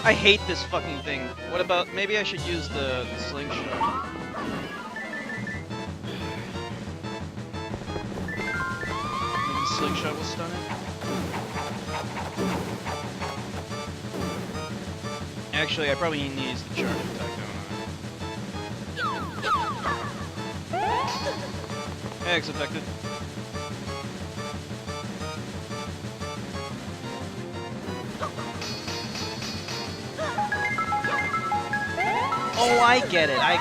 I hate this fucking thing. What about, maybe I should use the slingshot. Maybe the slingshot will stun it? Actually, I probably need to use the charge attack, don't I? X affected. Oh, I get it now.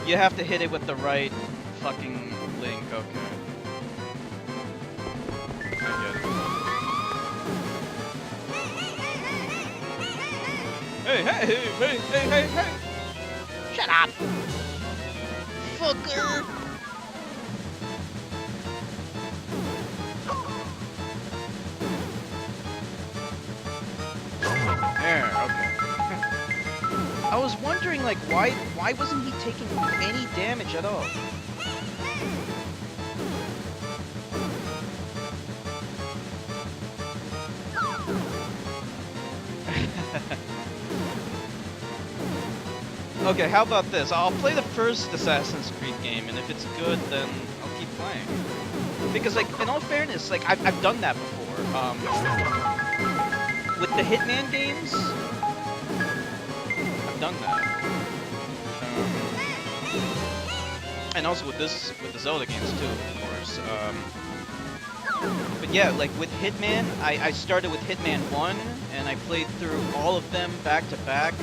You have to hit it with the right fucking link, okay. I get it. Hey! Shut up! Fucker! There, okay. I was wondering, like, why wasn't he taking any damage at all? Okay, how about this? I'll play the first Assassin's Creed game, and if it's good, then I'll keep playing. Because, like, in all fairness, like, I've done that before. With the Hitman games, I've done that. And also with the Zelda games too, of course. But yeah, like with Hitman, I started with Hitman 1, and I played through all of them back to back.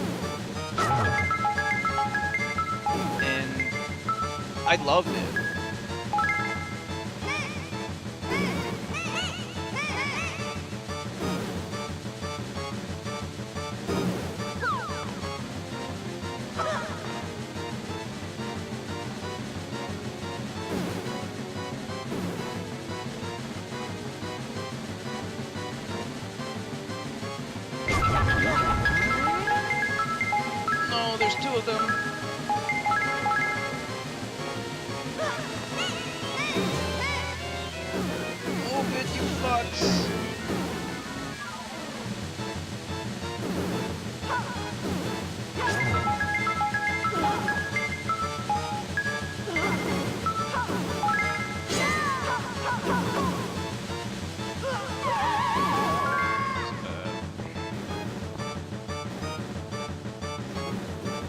And I loved it. No, there's two of them. Move it, you fucks.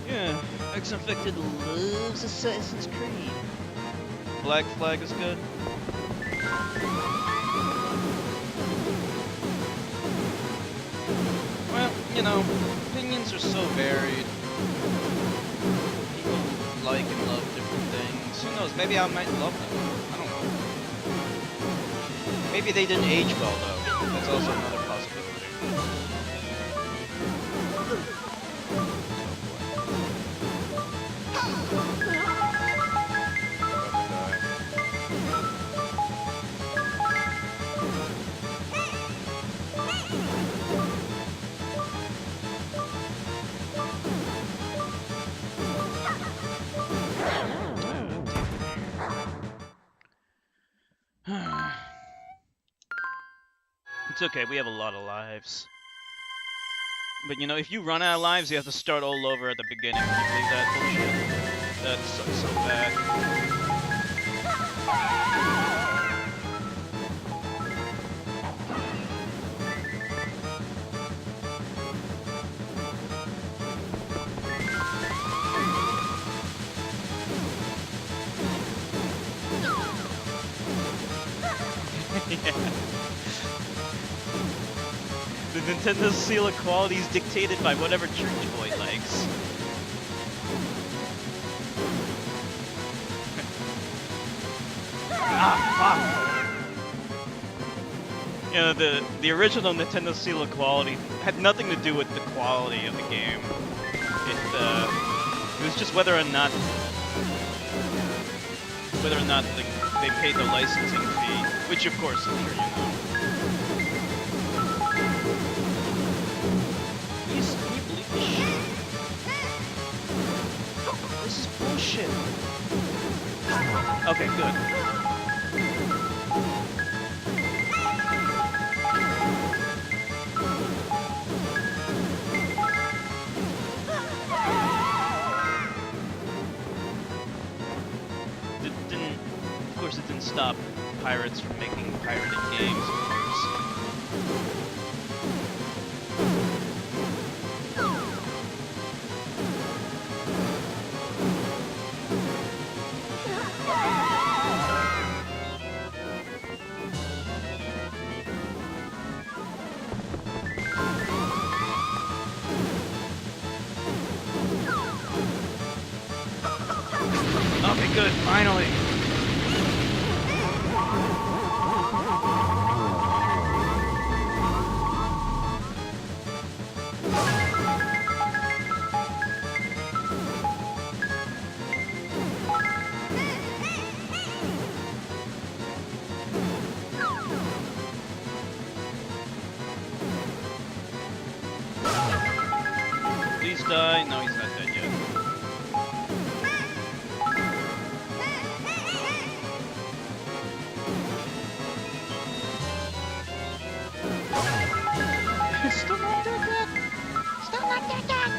Yeah, X-Infected loves Assassin's Creed. Black Flag is good. Well, you know, opinions are so varied. People like and love different things. Who knows? Maybe I might love them. I don't know. Maybe they didn't age well, though. That's also another possibility. It's okay, we have a lot of lives. But you know, if you run out of lives, you have to start all over at the beginning. Can you believe that bullshit? That sucks so bad. Yeah. The Nintendo seal of quality is dictated by whatever church boy likes. You know, the original Nintendo seal of quality had nothing to do with the quality of the game. It was just whether or not they paid the licensing fee, which of course I'm sure you know. Can you believe this shit? This is bullshit. Okay, good. It didn't stop pirates from making pirated games, of course. Okay, good, finally. Please die. No, he's not dead yet. Still not dead yet. Still not dead yet.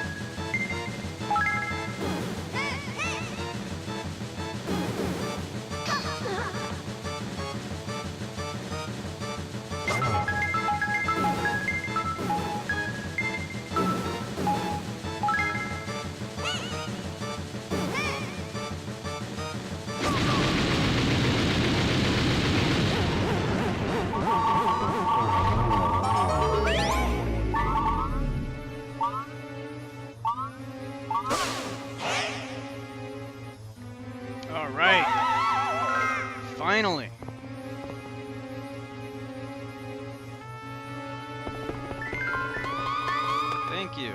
Finally! Thank you.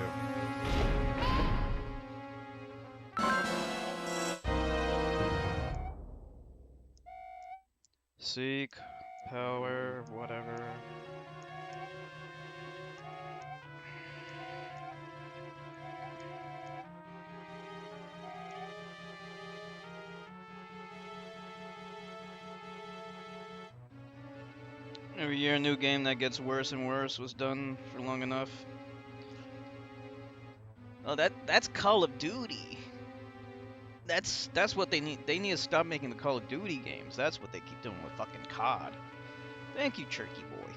Seek, power, whatever. Every year a new game that gets worse and worse was done for long enough. Oh, that's Call of Duty. That's what they need. They need to stop making the Call of Duty games. That's what they keep doing with fucking COD. Thank you, Turkey Boy.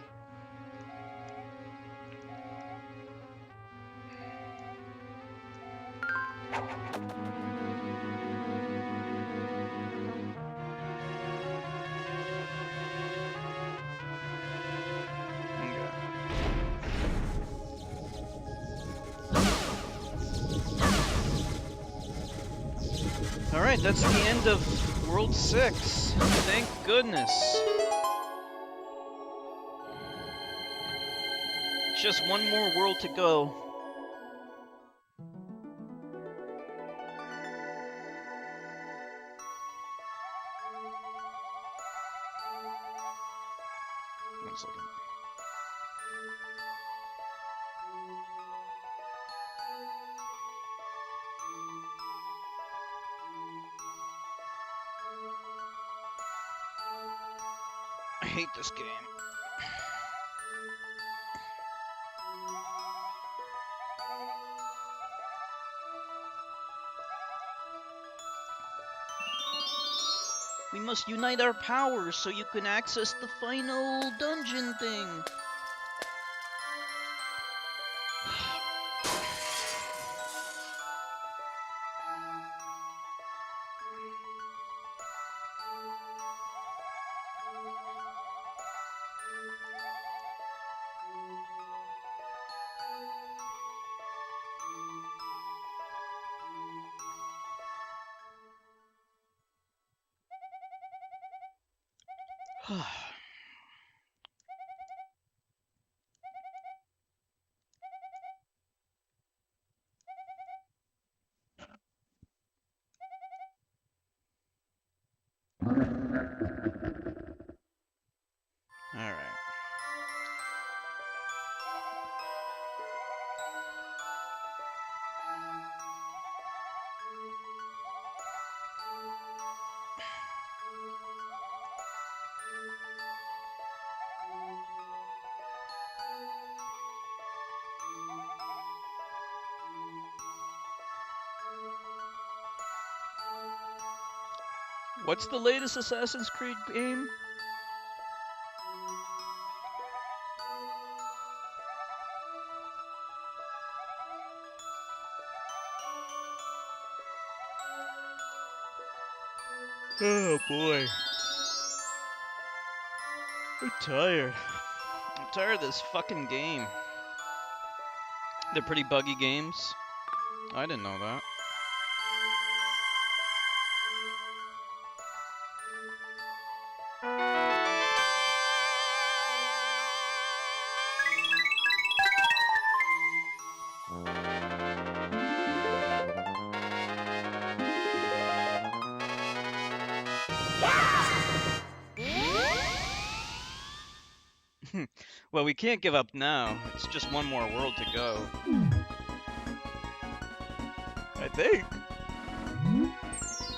Alright, that's the end of World 6. Thank goodness. Just one more world to go. One second. I hate this game. We must unite our powers so you can access the final dungeon thing. Alright. What's the latest Assassin's Creed game? Oh boy. I'm tired. I'm tired of this fucking game. They're pretty buggy games. I didn't know that. Well, we can't give up now. It's just one more world to go. I think.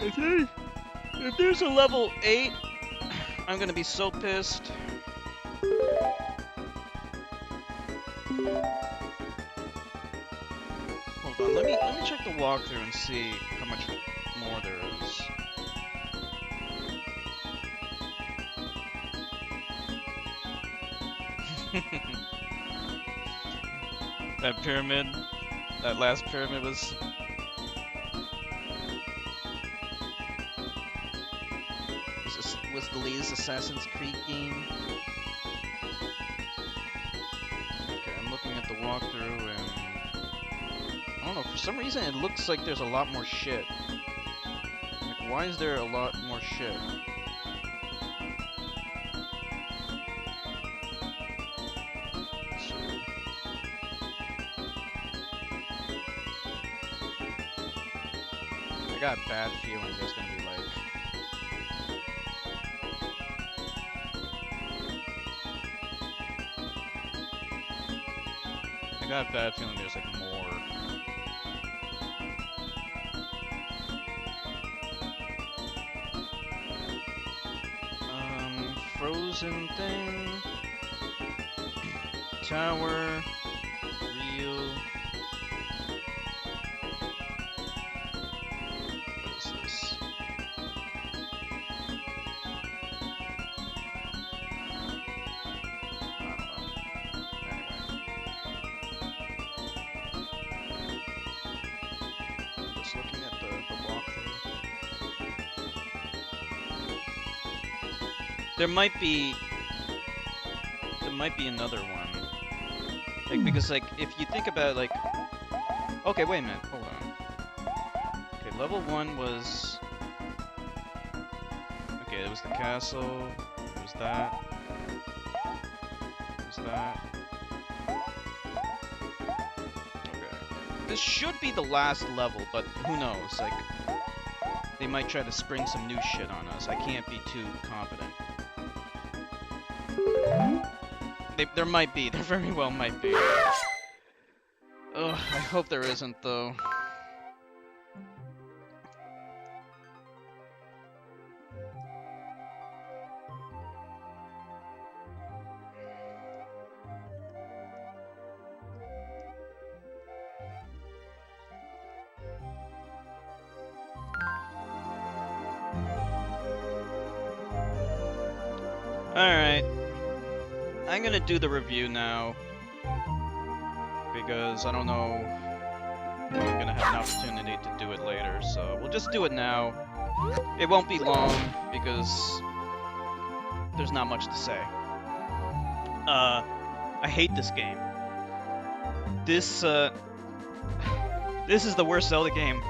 If there's a level 8, I'm gonna be so pissed. Hold on, let me check the walkthrough and see how much more there is. That pyramid, that last pyramid was the latest Assassin's Creed game. Okay, I'm looking at the walkthrough and I don't know, for some reason it looks like there's a lot more shit. Like, why is there a lot more shit? got a bad feeling there's gonna be like... I got a bad feeling there's like more. Frozen thing. Tower. Real. What is this? Just looking at the walkthrough. There might be another one. Like, because like if you think about like, okay, wait a minute, hold on. Okay, level 1 was, okay, it was the castle. It was that. It was that. Okay. This should be the last level, but who knows? Like, they might try to spring some new shit on us. I can't be too confident. There might be. There very well might be. Ugh, I hope there isn't, though. Alright. I'm gonna do the review now. Because I don't know if I'm gonna have an opportunity to do it later, so we'll just do it now. It won't be long, because there's not much to say. I hate this game. This is the worst Zelda game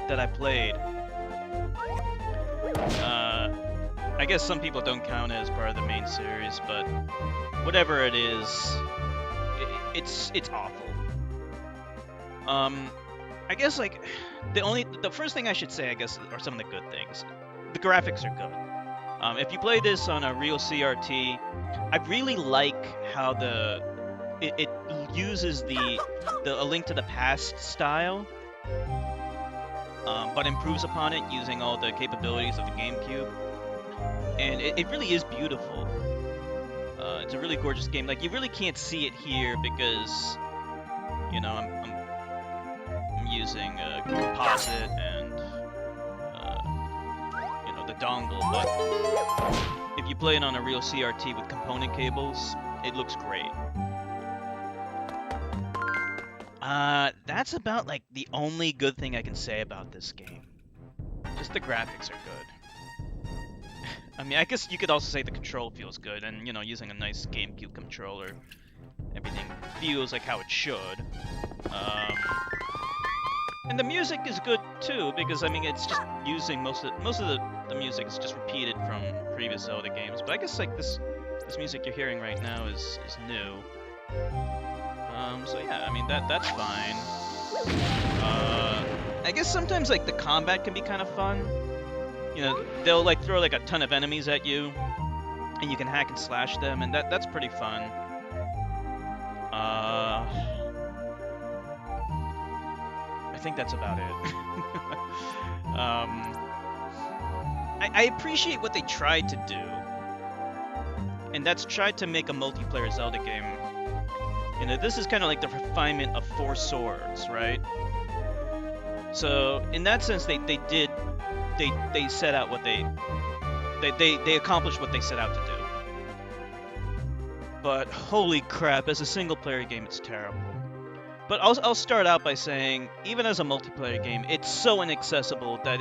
that I played. I guess some people don't count it as part of the main series, but whatever it is, it's awful. I guess like the first thing I should say, I guess, are some of the good things. The graphics are good. If you play this on a real CRT, I really like how it uses the A Link to the Past style, but improves upon it using all the capabilities of the GameCube. And it really is beautiful. It's a really gorgeous game. Like, you really can't see it here because, you know, I'm using a composite and, you know, the dongle. But if you play it on a real CRT with component cables, it looks great. That's about, like, the only good thing I can say about this game. Just the graphics are good. I mean, I guess you could also say the control feels good, and, you know, using a nice GameCube controller, everything feels like how it should. And the music is good, too, because, I mean, it's just using most of the music is just repeated from previous Zelda games, but I guess, like, this music you're hearing right now is new. So yeah, I mean, that's fine. I guess sometimes, like, the combat can be kind of fun. You know, they'll like throw like a ton of enemies at you, and you can hack and slash them, and that's pretty fun. I think that's about it. I appreciate what they tried to do, and that's tried to make a multiplayer Zelda game. You know, this is kind of like the refinement of Four Swords, right? So in that sense, they set out what they accomplished what they set out to do. But holy crap, as a single player game, it's terrible. But I'll start out by saying, even as a multiplayer game, it's so inaccessible that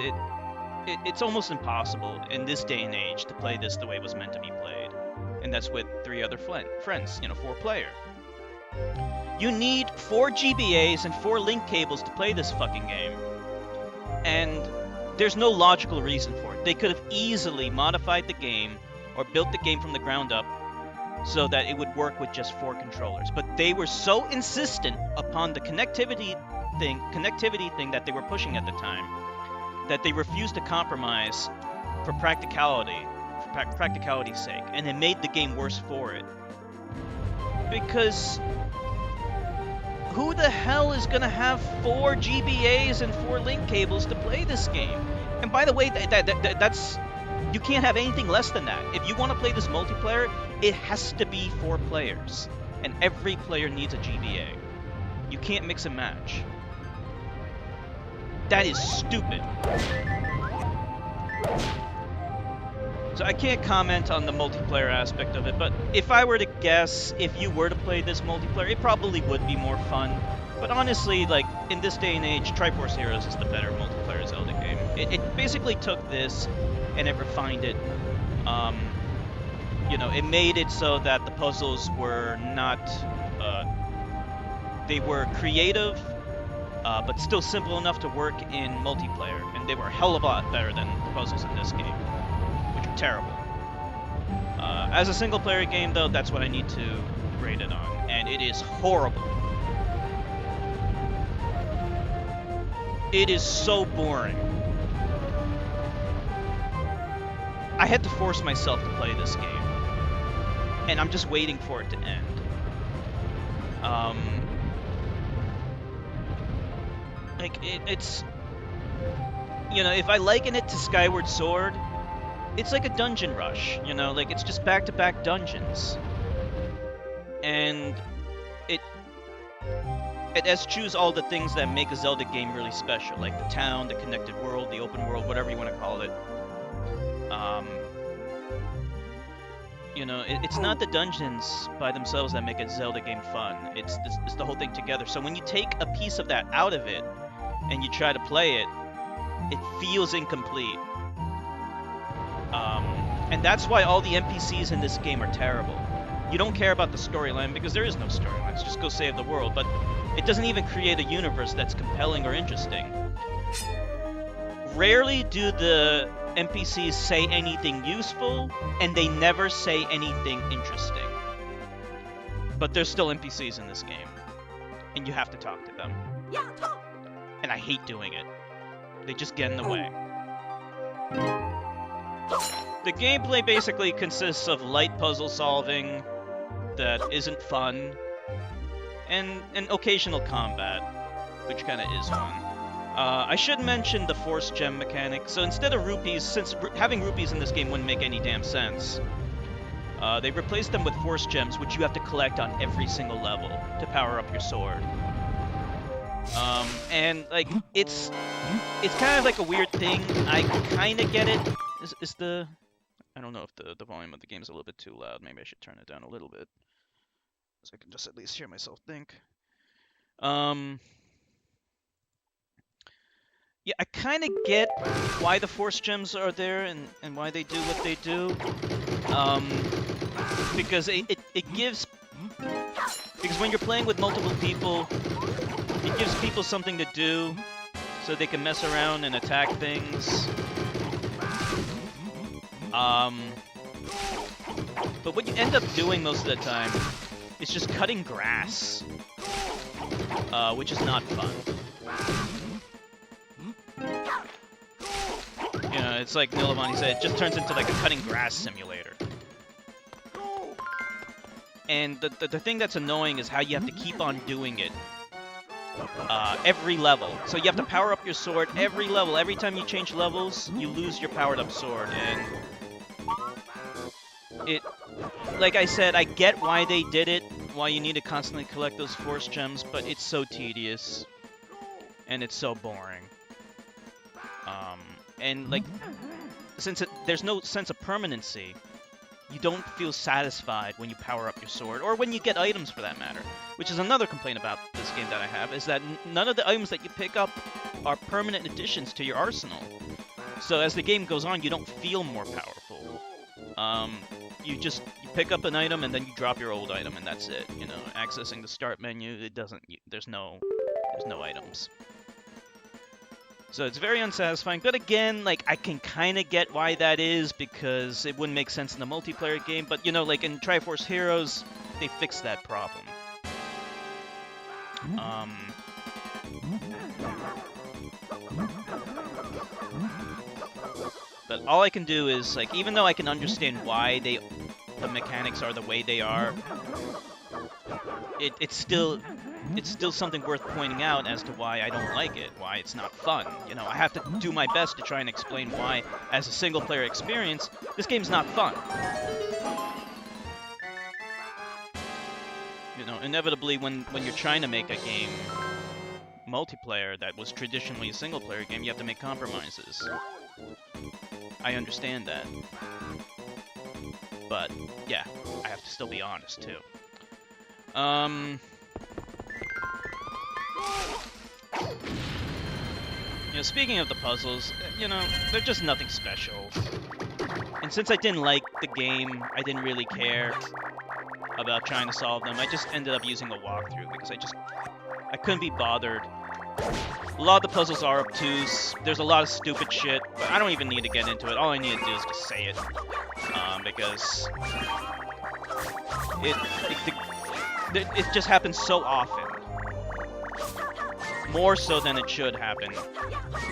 it's almost impossible in this day and age to play this the way it was meant to be played. And that's with 3 other friends, you know, 4-player. You need 4 GBAs and 4 link cables to play this fucking game. And there's no logical reason for it. They could have easily modified the game or built the game from the ground up so that it would work with just 4 controllers. But they were so insistent upon the connectivity connectivity thing that they were pushing at the time, that they refused to compromise for practicality's sake, and it made the game worse for it. Because who the hell is gonna have 4 GBAs and 4 link cables to play this game? And by the way, that's you can't have anything less than that. If you want to play this multiplayer, it has to be 4 players, and every player needs a GBA. You can't mix and match. That is stupid. So I can't comment on the multiplayer aspect of it, but if I were to guess, if you were to play this multiplayer, it probably would be more fun. But honestly, like, in this day and age, Triforce Heroes is the better multiplayer Zelda game. It basically took this and it refined it. You know, it made it so that the puzzles were not... they were creative, but still simple enough to work in multiplayer. And they were a hell of a lot better than the puzzles in this game, which are terrible. As a single-player game, though, that's what I need to rate it on. And it is horrible. It is so boring. I had to force myself to play this game. And I'm just waiting for it to end. Like, it's... You know, if I liken it to Skyward Sword, it's like a dungeon rush, you know? Like, it's just back-to-back dungeons. And it eschews all the things that make a Zelda game really special, like the town, the connected world, the open world, whatever you want to call it. You know, it's not the dungeons by themselves that make a Zelda game fun. It's the whole thing together. So when you take a piece of that out of it and you try to play it, it feels incomplete. And that's why all the NPCs in this game are terrible. You don't care about the storyline because there is no storyline. Just go save the world. But it doesn't even create a universe that's compelling or interesting. Rarely do the NPCs say anything useful, and they never say anything interesting. But there's still NPCs in this game, and you have to talk to them. And I hate doing it. They just get in the way. The gameplay basically consists of light puzzle solving that isn't fun, and an occasional combat, which kind of is fun. I should mention the Force Gem mechanic. So instead of rupees, since having rupees in this game wouldn't make any damn sense, they replaced them with Force Gems, which you have to collect on every single level to power up your sword. And, like, it's kind of like a weird thing. I kind of get it. Is the... I don't know if the volume of the game is a little bit too loud. Maybe I should turn it down a little bit, so I can just at least hear myself think. Yeah, I kind of get why the Force Gems are there and why they do what they do. Because it gives... Because when you're playing with multiple people, it gives people something to do so they can mess around and attack things. But what you end up doing most of the time is just cutting grass, which is not fun. You know, it's like Nilavani said, it just turns into like a cutting grass simulator. And the thing that's annoying is how you have to keep on doing it every level. So you have to power up your sword every level. Every time you change levels, you lose your powered up sword. And it, like I said, I get why they did it, why you need to constantly collect those Force Gems, but it's so tedious. And it's so boring. And like, since there's no sense of permanency, you don't feel satisfied when you power up your sword, or when you get items for that matter. Which is another complaint about this game that I have, is that none of the items that you pick up are permanent additions to your arsenal. So as the game goes on, you don't feel more powerful. You pick up an item and then you drop your old item, and that's it. You know, accessing the start menu, there's no items. So it's very unsatisfying, but again, like, I can kind of get why that is, because it wouldn't make sense in a multiplayer game, but, you know, like, in Triforce Heroes, they fixed that problem. But all I can do is, like, even though I can understand why the mechanics are the way they are, it's still something worth pointing out as to why I don't like it, why it's not fun. You know, I have to do my best to try and explain why, as a single-player experience, this game's not fun. You know, inevitably, when you're trying to make a game multiplayer that was traditionally a single-player game, you have to make compromises. I understand that. But, yeah, I have to still be honest, too. You know, speaking of the puzzles, you know, they're just nothing special. And since I didn't like the game, I didn't really care about trying to solve them. I just ended up using a walkthrough because I couldn't be bothered. A lot of the puzzles are obtuse. There's a lot of stupid shit, but I don't even need to get into it. All I need to do is just say it, because it just happens so often, more so than it should happen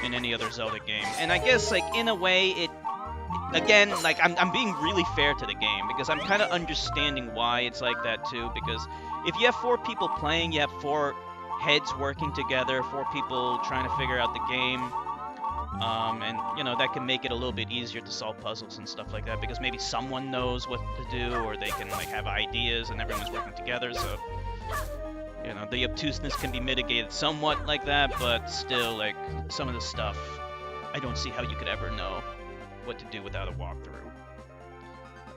in any other Zelda game. And I guess, like, in a way, again, like, I'm being really fair to the game because I'm kind of understanding why it's like that too. Because if you have 4 people playing, you have 4 heads working together, 4 people trying to figure out the game, and you know, that can make it a little bit easier to solve puzzles and stuff like that because maybe someone knows what to do, or they can, like, have ideas and everyone's working together. So, you know, the obtuseness can be mitigated somewhat like that, but still, like, some of the stuff, I don't see how you could ever know what to do without a walkthrough.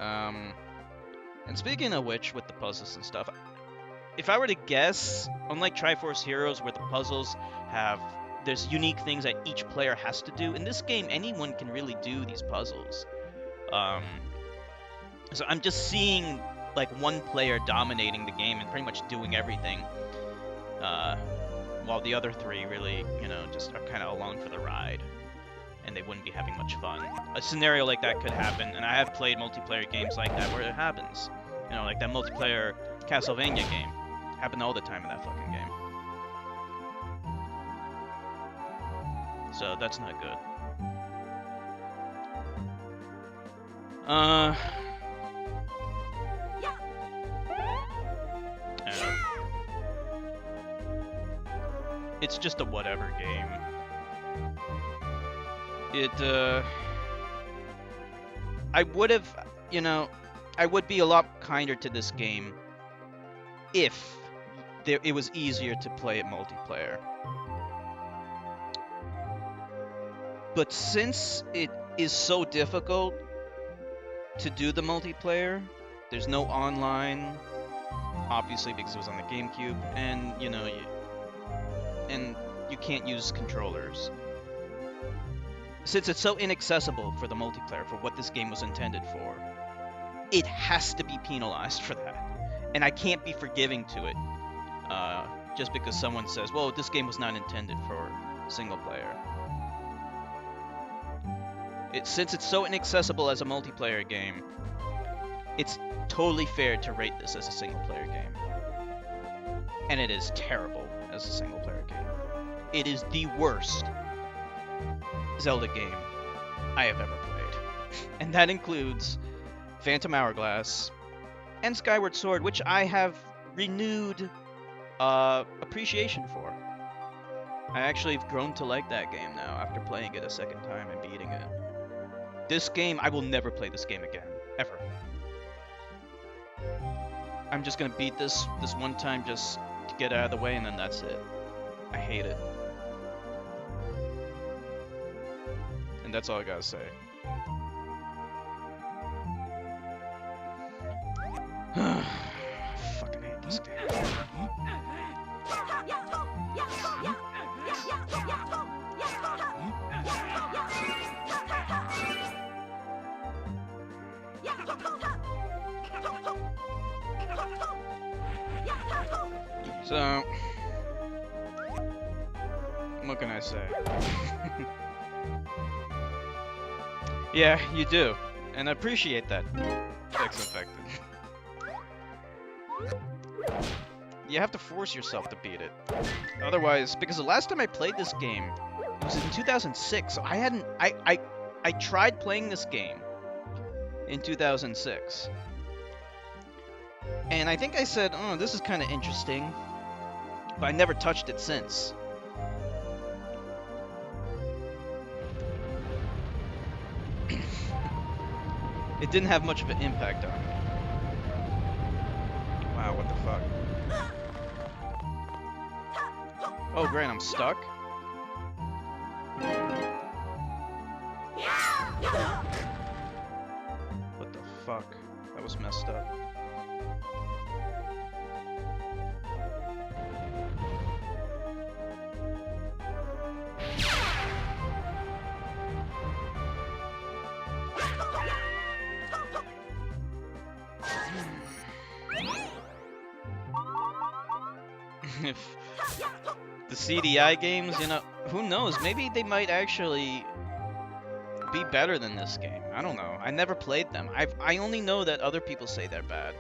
And speaking of which, with the puzzles and stuff, if I were to guess, unlike Triforce Heroes where the puzzles there's unique things that each player has to do, in this game anyone can really do these puzzles. So I'm just seeing, like, one player dominating the game and pretty much doing everything, while the other 3 really, you know, just are kind of along for the ride, and they wouldn't be having much fun. A scenario like that could happen, and I have played multiplayer games like that where it happens. You know, like that multiplayer Castlevania game. Happened all the time in that fucking game. So that's not good. It's just a whatever game. I would have, you know, I would be a lot kinder to this game if it was easier to play it multiplayer. But since it is so difficult to do the multiplayer, there's no online, obviously because it was on the GameCube, and, you know, you can't use controllers. Since it's so inaccessible for the multiplayer, for what this game was intended for, it has to be penalized for that. And I can't be forgiving to it, just because someone says, well, this game was not intended for single player. Since it's so inaccessible as a multiplayer game, it's totally fair to rate this as a single player game. And it is terrible as a single player game. It is the worst Zelda game I have ever played. And that includes Phantom Hourglass and Skyward Sword, which I have renewed appreciation for. I actually have grown to like that game now after playing it a second time and beating it. This game, I will never play this game again, ever. I'm just gonna beat this one time just to get out of the way, and then that's it. I hate it. And that's all I gotta say. Fucking hate this game. So, what can I say? Yeah, you do, and I appreciate that. X Infected. You have to force yourself to beat it. Otherwise, because the last time I played this game, it was in 2006. So I tried playing this game in 2006. And I think I said, oh, this is kind of interesting. But I never touched it since. It didn't have much of an impact on me. Wow, what the fuck? Oh, great, I'm stuck? What the fuck? That was messed up. If the CDI games, you know, who knows? Maybe they might actually be better than this game. I don't know. I never played them. I only know that other people say they're bad.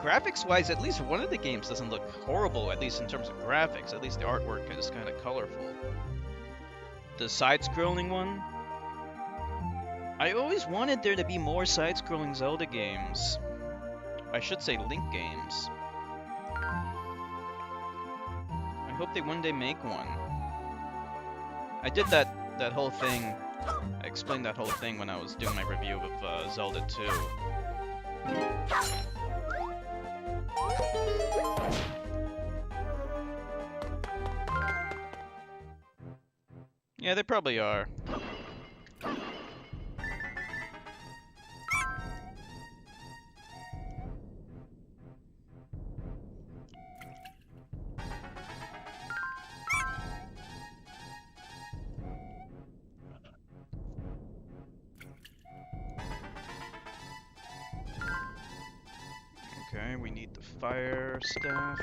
Graphics-wise, at least one of the games doesn't look horrible, at least in terms of graphics. At least the artwork is kind of colorful. The side-scrolling one? I always wanted there to be more side-scrolling Zelda games. I should say Link games. I hope they one day make one. I did that whole thing. I explained that whole thing when I was doing my review of Zelda 2. Yeah, they probably are. Okay, we need the fire staff,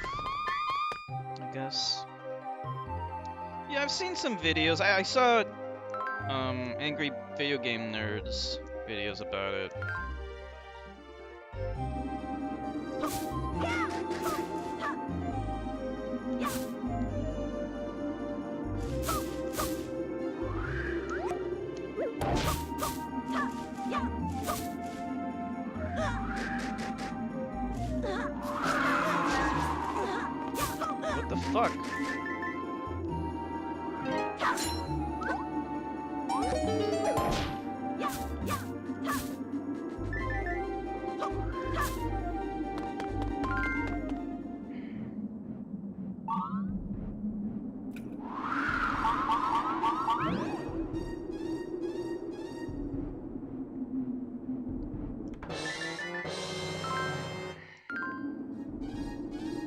I guess. Yeah, I've seen some videos. I saw Angry Video Game Nerds videos about it. What the fuck?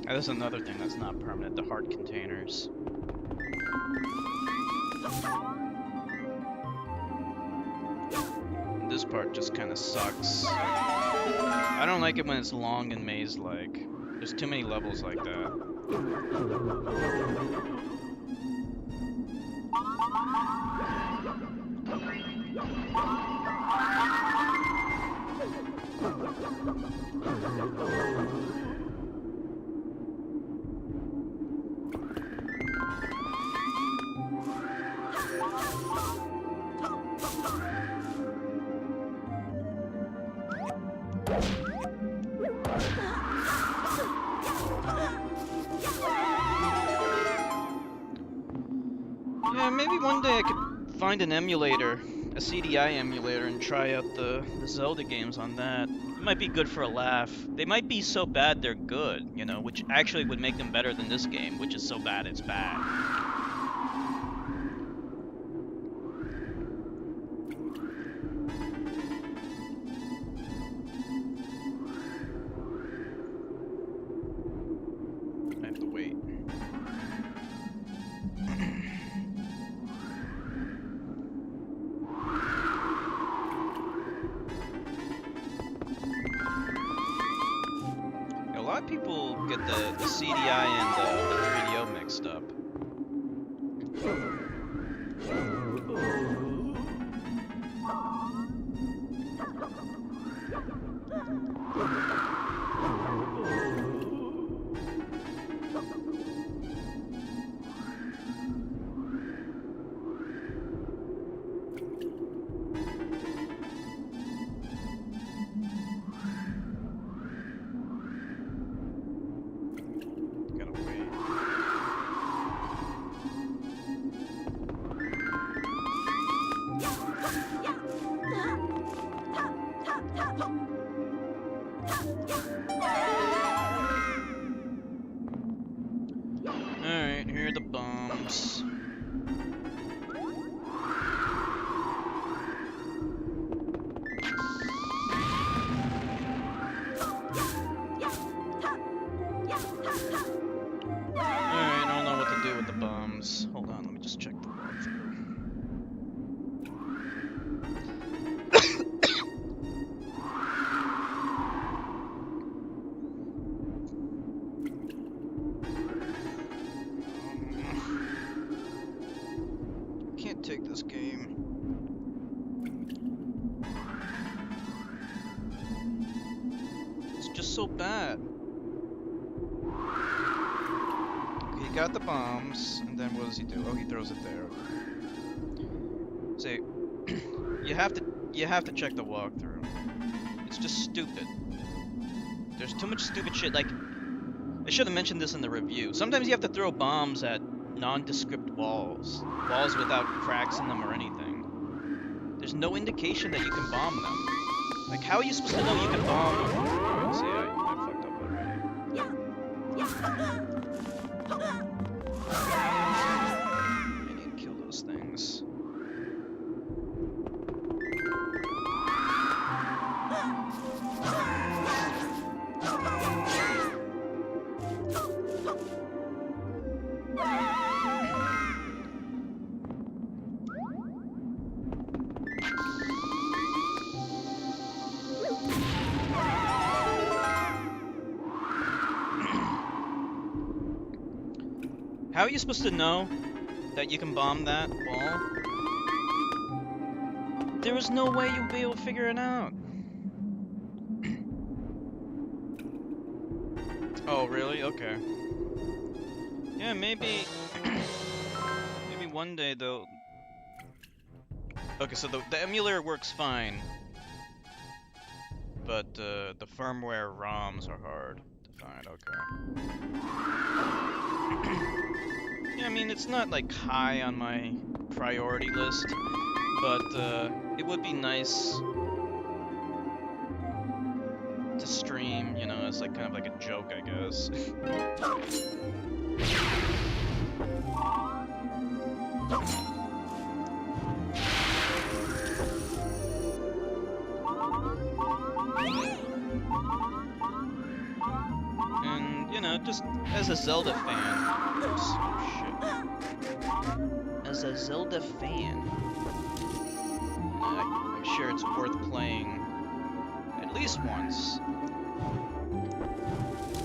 There's another thing that's not permanent, the heart containers. This part just kind of sucks. I don't like it when it's long and maze-like. There's too many levels like that. Yeah, maybe one day I could find an emulator, a CDI emulator, and try out the Zelda games on that. It might be good for a laugh. They might be so bad they're good, you know, which actually would make them better than this game, which is so bad it's bad. I have to wait. A lot of people get the CDI and the 3DO mixed up. Alright, here are the bombs. Alright, I don't know what to do with the bombs. Hold on, let me just check the walkthrough. Can't take this game. It's just so bad. He got the bombs, and then what does he do? Oh, he throws it there. See, you have to check the walkthrough. It's just stupid. There's too much stupid shit. Like, I should have mentioned this in the review. Sometimes you have to throw bombs at nondescript walls without cracks in them or anything. There's no indication that you can bomb them. Like, how are you supposed to know you can bomb them? Oh, see, I fucked up already. I need to kill those things. How are you supposed to know that you can bomb that wall? There is no way you'll be able to figure it out. Oh, really? Okay. Yeah, maybe one day they'll... Okay, so the emulator works fine, but the firmware ROMs are hard to find. Okay. Yeah, I mean, it's not like high on my priority list, but it would be nice to stream, you know, as like kind of like a joke, I guess. And, you know, just as a Zelda fan. Oops, oh shit. As a Zelda fan, I'm sure it's worth playing at least once. I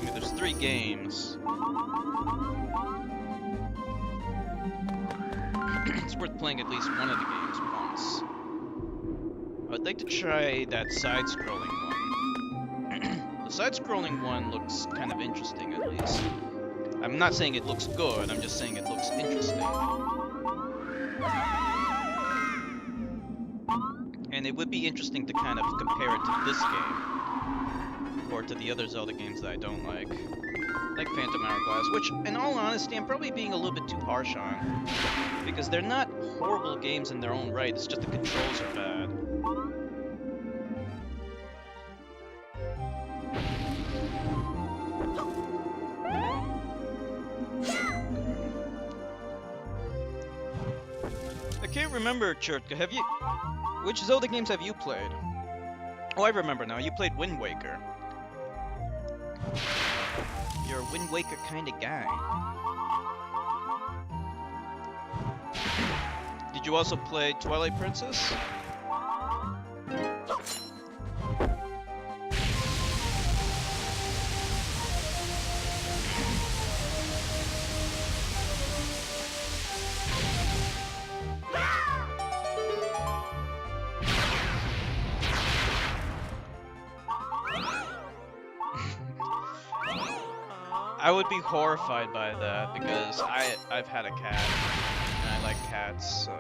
mean, there's 3 games. It's worth playing at least one of the games once. I'd like to try that side-scrolling one. The side-scrolling one looks kind of interesting, at least. I'm not saying it looks good, I'm just saying it looks interesting. And it would be interesting to kind of compare it to this game. Or to the other Zelda games that I don't like. Like Phantom Hourglass, which, in all honesty, I'm probably being a little bit too harsh on. Because they're not horrible games in their own right, it's just the controls are bad. I can't remember, Churtka, have you... Which Zelda games have you played? Oh, I remember now, you played Wind Waker. You're a Wind Waker kind of guy. Did you also play Twilight Princess? I would be horrified by that because I've had a cat and I like cats, so...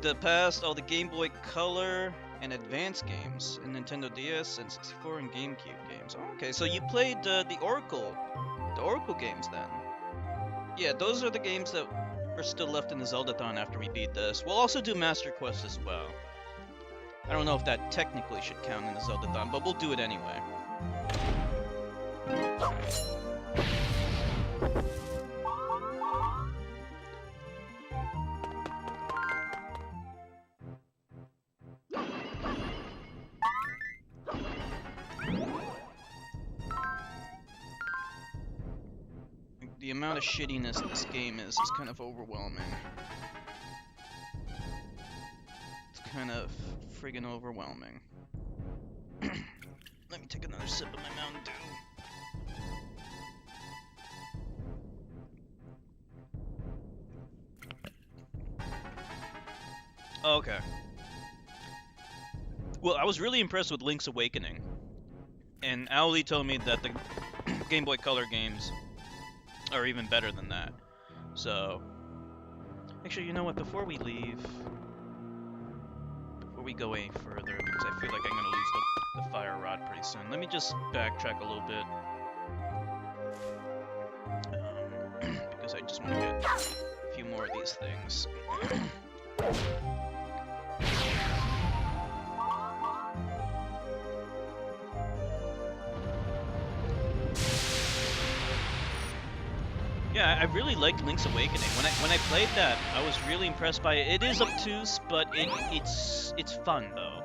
the past, all the Game Boy Color and Advance games, and Nintendo DS and 64 and GameCube games. Oh, okay, so you played the Oracle games then. Yeah, those are the games that are still left in the Zelda-thon after we beat this. We'll also do Master Quest as well. I don't know if that technically should count in the Zelda-thon, but we'll do it anyway. The amount of shittiness this game is kind of overwhelming. It's kind of friggin' overwhelming. Let me take another sip of my Mountain Dew. Okay. Well, I was really impressed with Link's Awakening. And Owly told me that the Game Boy Color games are even better than that. So, actually, you know what? Before we leave, before we go any further, because I feel like I'm gonna lose the fire rod pretty soon. Let me just backtrack a little bit, because I just want to get a few more of these things. Yeah, I really liked Link's Awakening. When I played that, I was really impressed by it. It is obtuse, but it's fun though.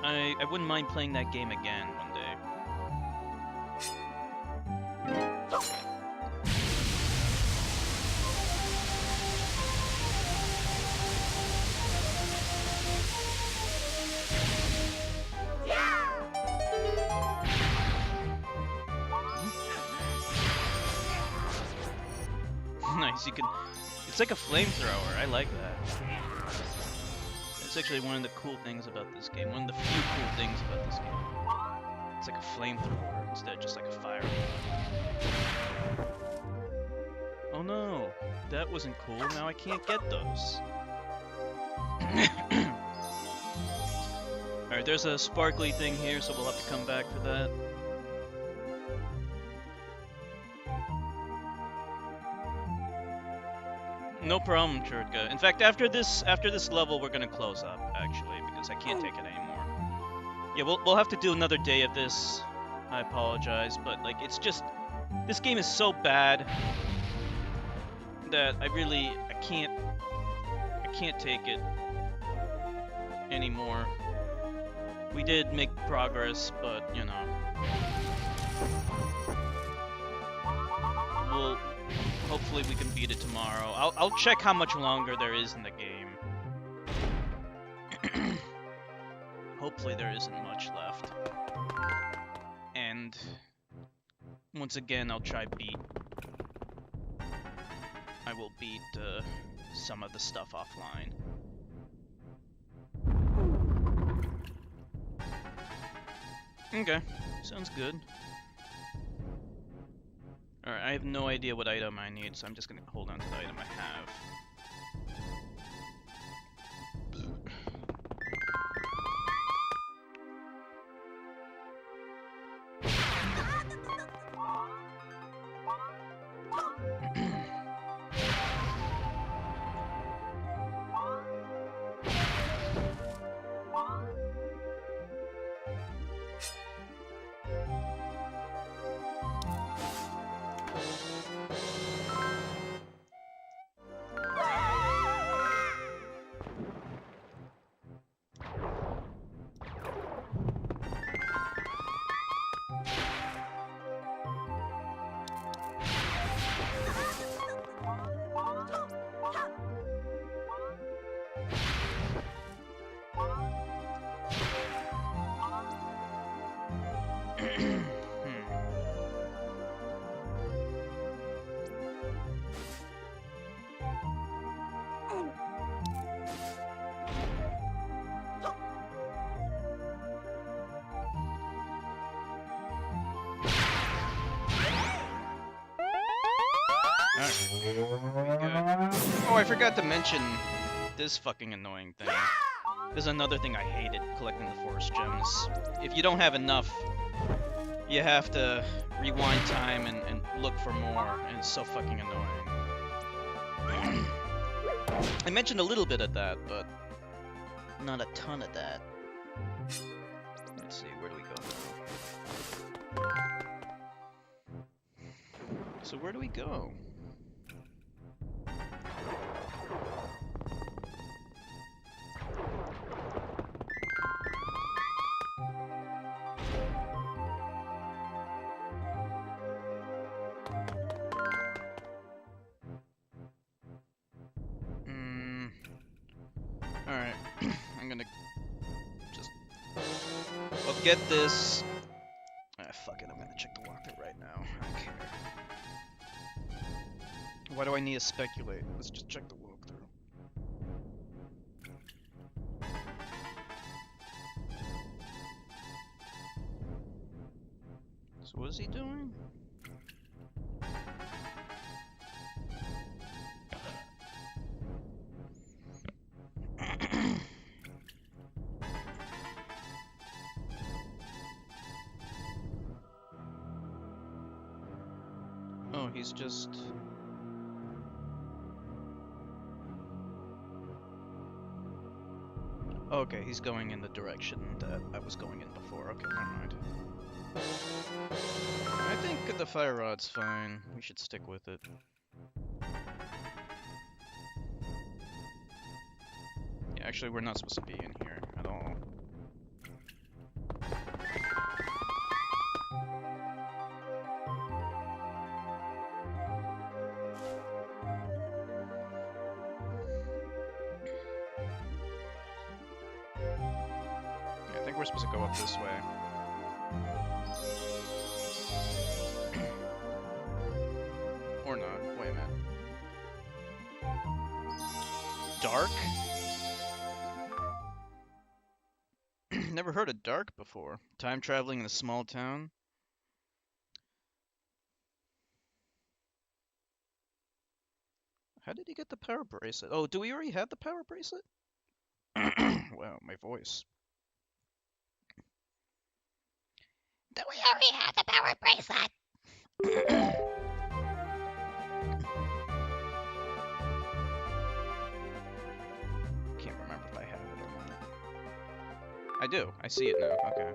I wouldn't mind playing that game again one day. Nice, you can... It's like a flamethrower, I like that. It's actually one of the cool things about this game. One of the few cool things about this game. It's like a flamethrower instead of just like a fire. Oh no, that wasn't cool. Now I can't get those. Alright, there's a sparkly thing here, so we'll have to come back for that. No problem, Churtka. In fact, after this level, we're gonna close up, actually, because I can't take it anymore. Yeah, we'll have to do another day of this. I apologize, but like it's just this game is so bad that I can't take it anymore. We did make progress, but you know, hopefully we can beat it tomorrow. I'll check how much longer there is in the game. Hopefully there isn't much left. And once again, I'll try I will beat some of the stuff offline. Okay, sounds good. Alright, I have no idea what item I need, so I'm just gonna hold on to the item I have. Good. Oh, I forgot to mention this fucking annoying thing. There's another thing I hated collecting the forest gems. If you don't have enough, you have to rewind time and look for more, and it's so fucking annoying. I mentioned a little bit of that, but not a ton of that. Let's see, where do we go now? So where do we go? Alright, I'm gonna just... I'll get this... Ah, fuck it, I'm gonna check the walkthrough right now. I don't care. Why do I need to speculate? Let's just check the walkthrough. So what is he doing? Oh, he's just... Okay, he's going in the direction that I was going in before. Okay, never mind. I think the fire rod's fine. We should stick with it. Yeah, actually, we're not supposed to be in here at all. Yeah, I think we're supposed to go up this way. Or not. Wait a minute. Dark? Never heard of Dark before. Time traveling in a small town? How did he get the power bracelet? Oh, do we already have the power bracelet? Wow, my voice. Do we already have the power bracelet? Can't remember if I have it or not. I do. I see it now. Okay.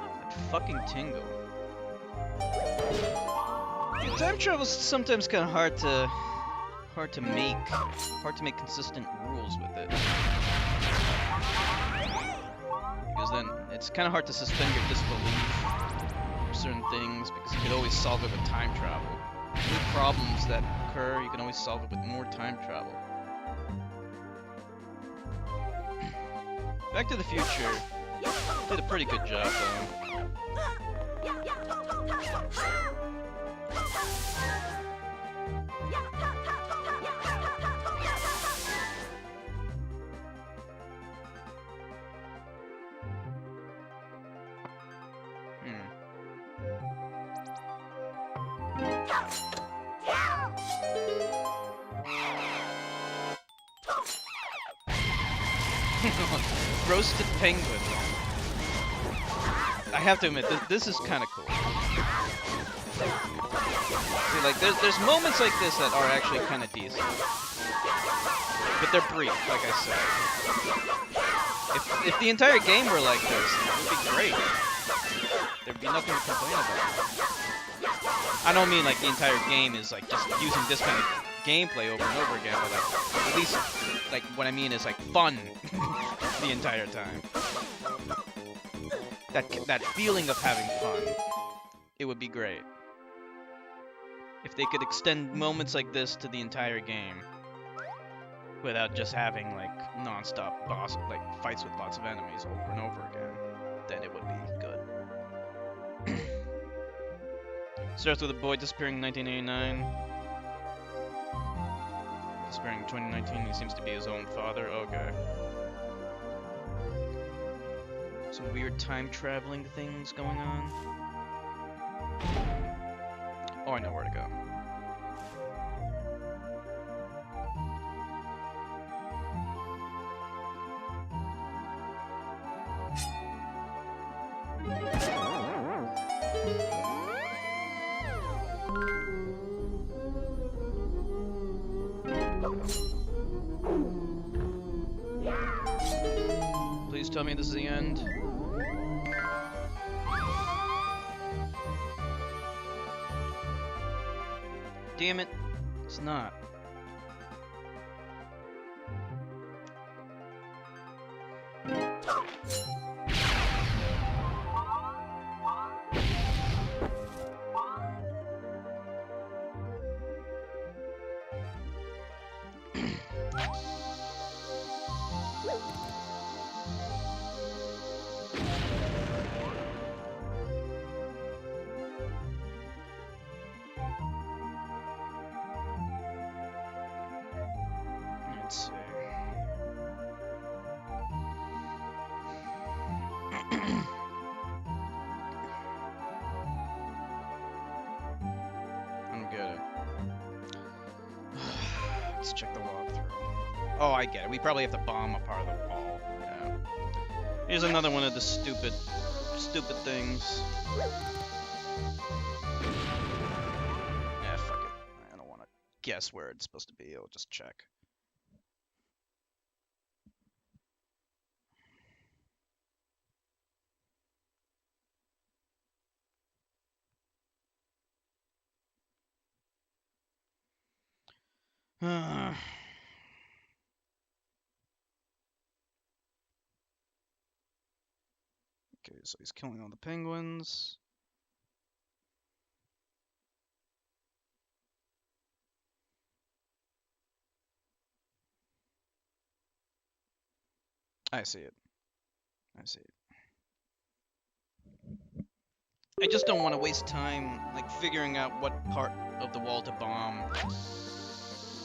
That fucking tingle. Time travel's sometimes kind of hard to make consistent rules with it. Because then it's kind of hard to suspend your disbelief for certain things, because you could always solve it with time travel. New problems that occur, you can always solve it with more time travel. Back to the Future did a pretty good job though. Roasted penguin. I have to admit, this is kind of cool. See, like, there's moments like this that are actually kind of decent. But they're brief, like I said. If the entire game were like this, it would be great. There'd be nothing to complain about. I don't mean like the entire game is like just using this kind of gameplay over and over again, but like, at least, like, what I mean is like fun the entire time. That feeling of having fun. It would be great. If they could extend moments like this to the entire game without just having like non-stop fights with lots of enemies over and over again, then it would be good. Starts with a boy disappearing in 1989. Spring 2019, he seems to be his own father. Okay. Some weird time traveling things going on. Oh, I know where to go. Please tell me this is the end. Damn it, it's not. Let's see. I don't get it. Let's check the walkthrough. Oh, I get it. We probably have to bomb a part of the wall. Yeah. Here's another one of the stupid things. Yeah, fuck it. I don't want to guess where it's supposed to be. I'll just check. Okay, so he's killing all the penguins. I see it. I see it. I just don't want to waste time, like, figuring out what part of the wall to bomb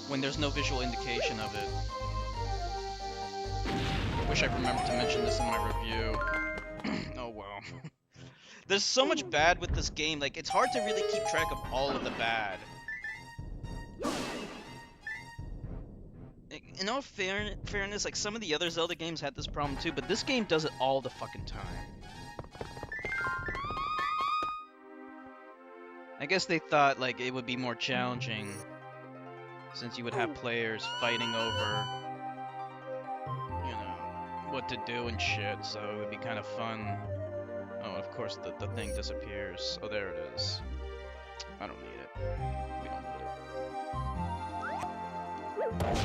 when there's no visual indication of it. Wish I remembered to mention this in my review. Oh well. There's so much bad with this game, like, it's hard to really keep track of all of the bad. In all fairness, like, some of the other Zelda games had this problem too, but this game does it all the fucking time. I guess they thought, like, it would be more challenging since you would have players fighting over, you know, what to do and shit, so it would be kind of fun. Oh, of course the thing disappears. Oh, there it is. I don't need it. We don't need it.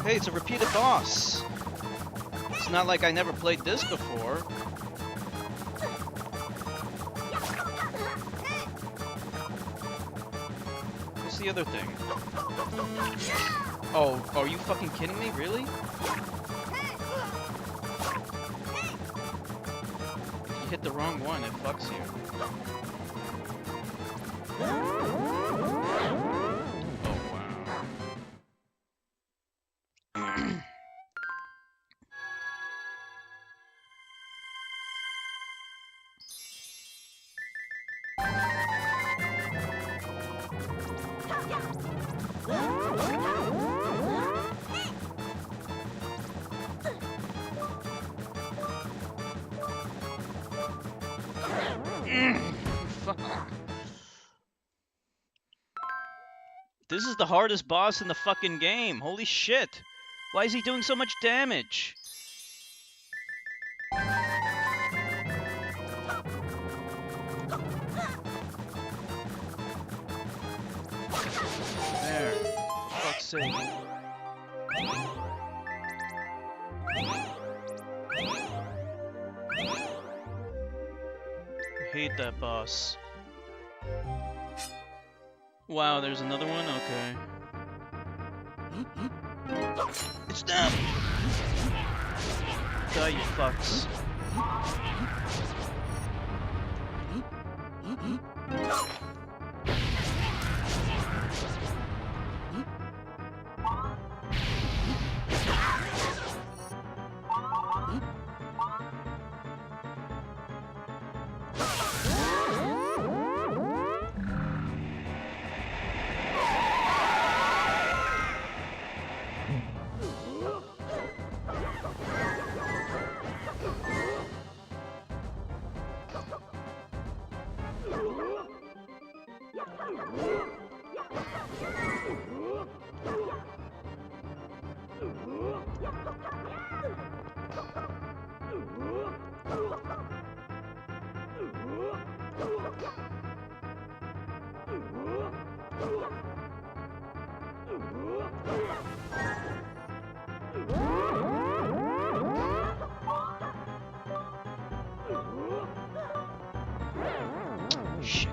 Hey, it's a repeated boss. It's not like I never played this before. What's the other thing? Oh, are you fucking kidding me? Really? If you hit the wrong one, it fucks you. This is the hardest boss in the fucking game. Holy shit. Why is he doing so much damage? There. For fuck's sake. I hate that boss. Wow, there's another one? Okay. It's them! Die, you fucks. Shit.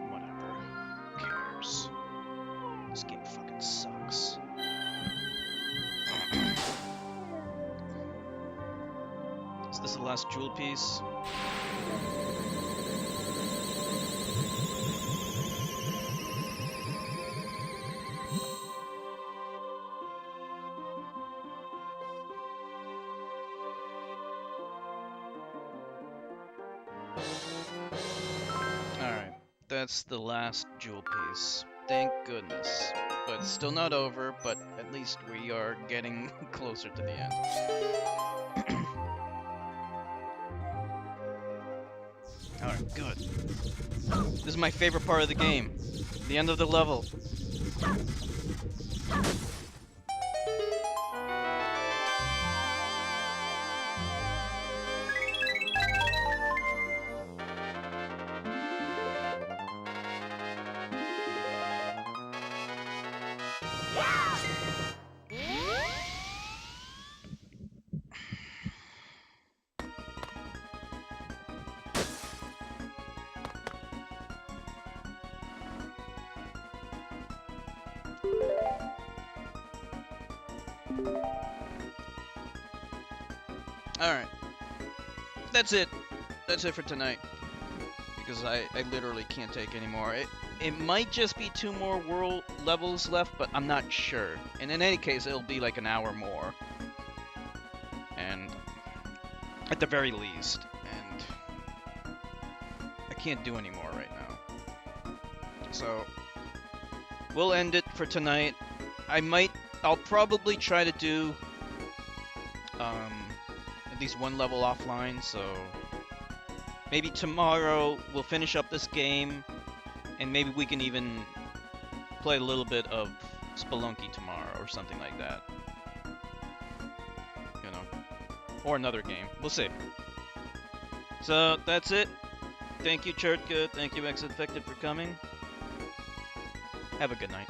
Whatever. Who cares? This game fucking sucks. Is this the last jewel piece? Alright, that's the last jewel piece. Thank goodness. But it's still not over, but at least we are getting closer to the end. Alright, good. This is my favorite part of the game. The end of the level. Alright. That's it. That's it for tonight. Because I literally can't take any more. It might just be 2 more world levels left, but I'm not sure. And in any case, it'll be like an hour more. And at the very least. And I can't do any more right now. So we'll end it for tonight. I'll probably try to do at least 1 level offline, so maybe tomorrow we'll finish up this game, and maybe we can even play a little bit of Spelunky tomorrow or something like that. You know, or another game. We'll see. So that's it. Thank you, Chertka. Thank you, X Infected, for coming. Have a good night.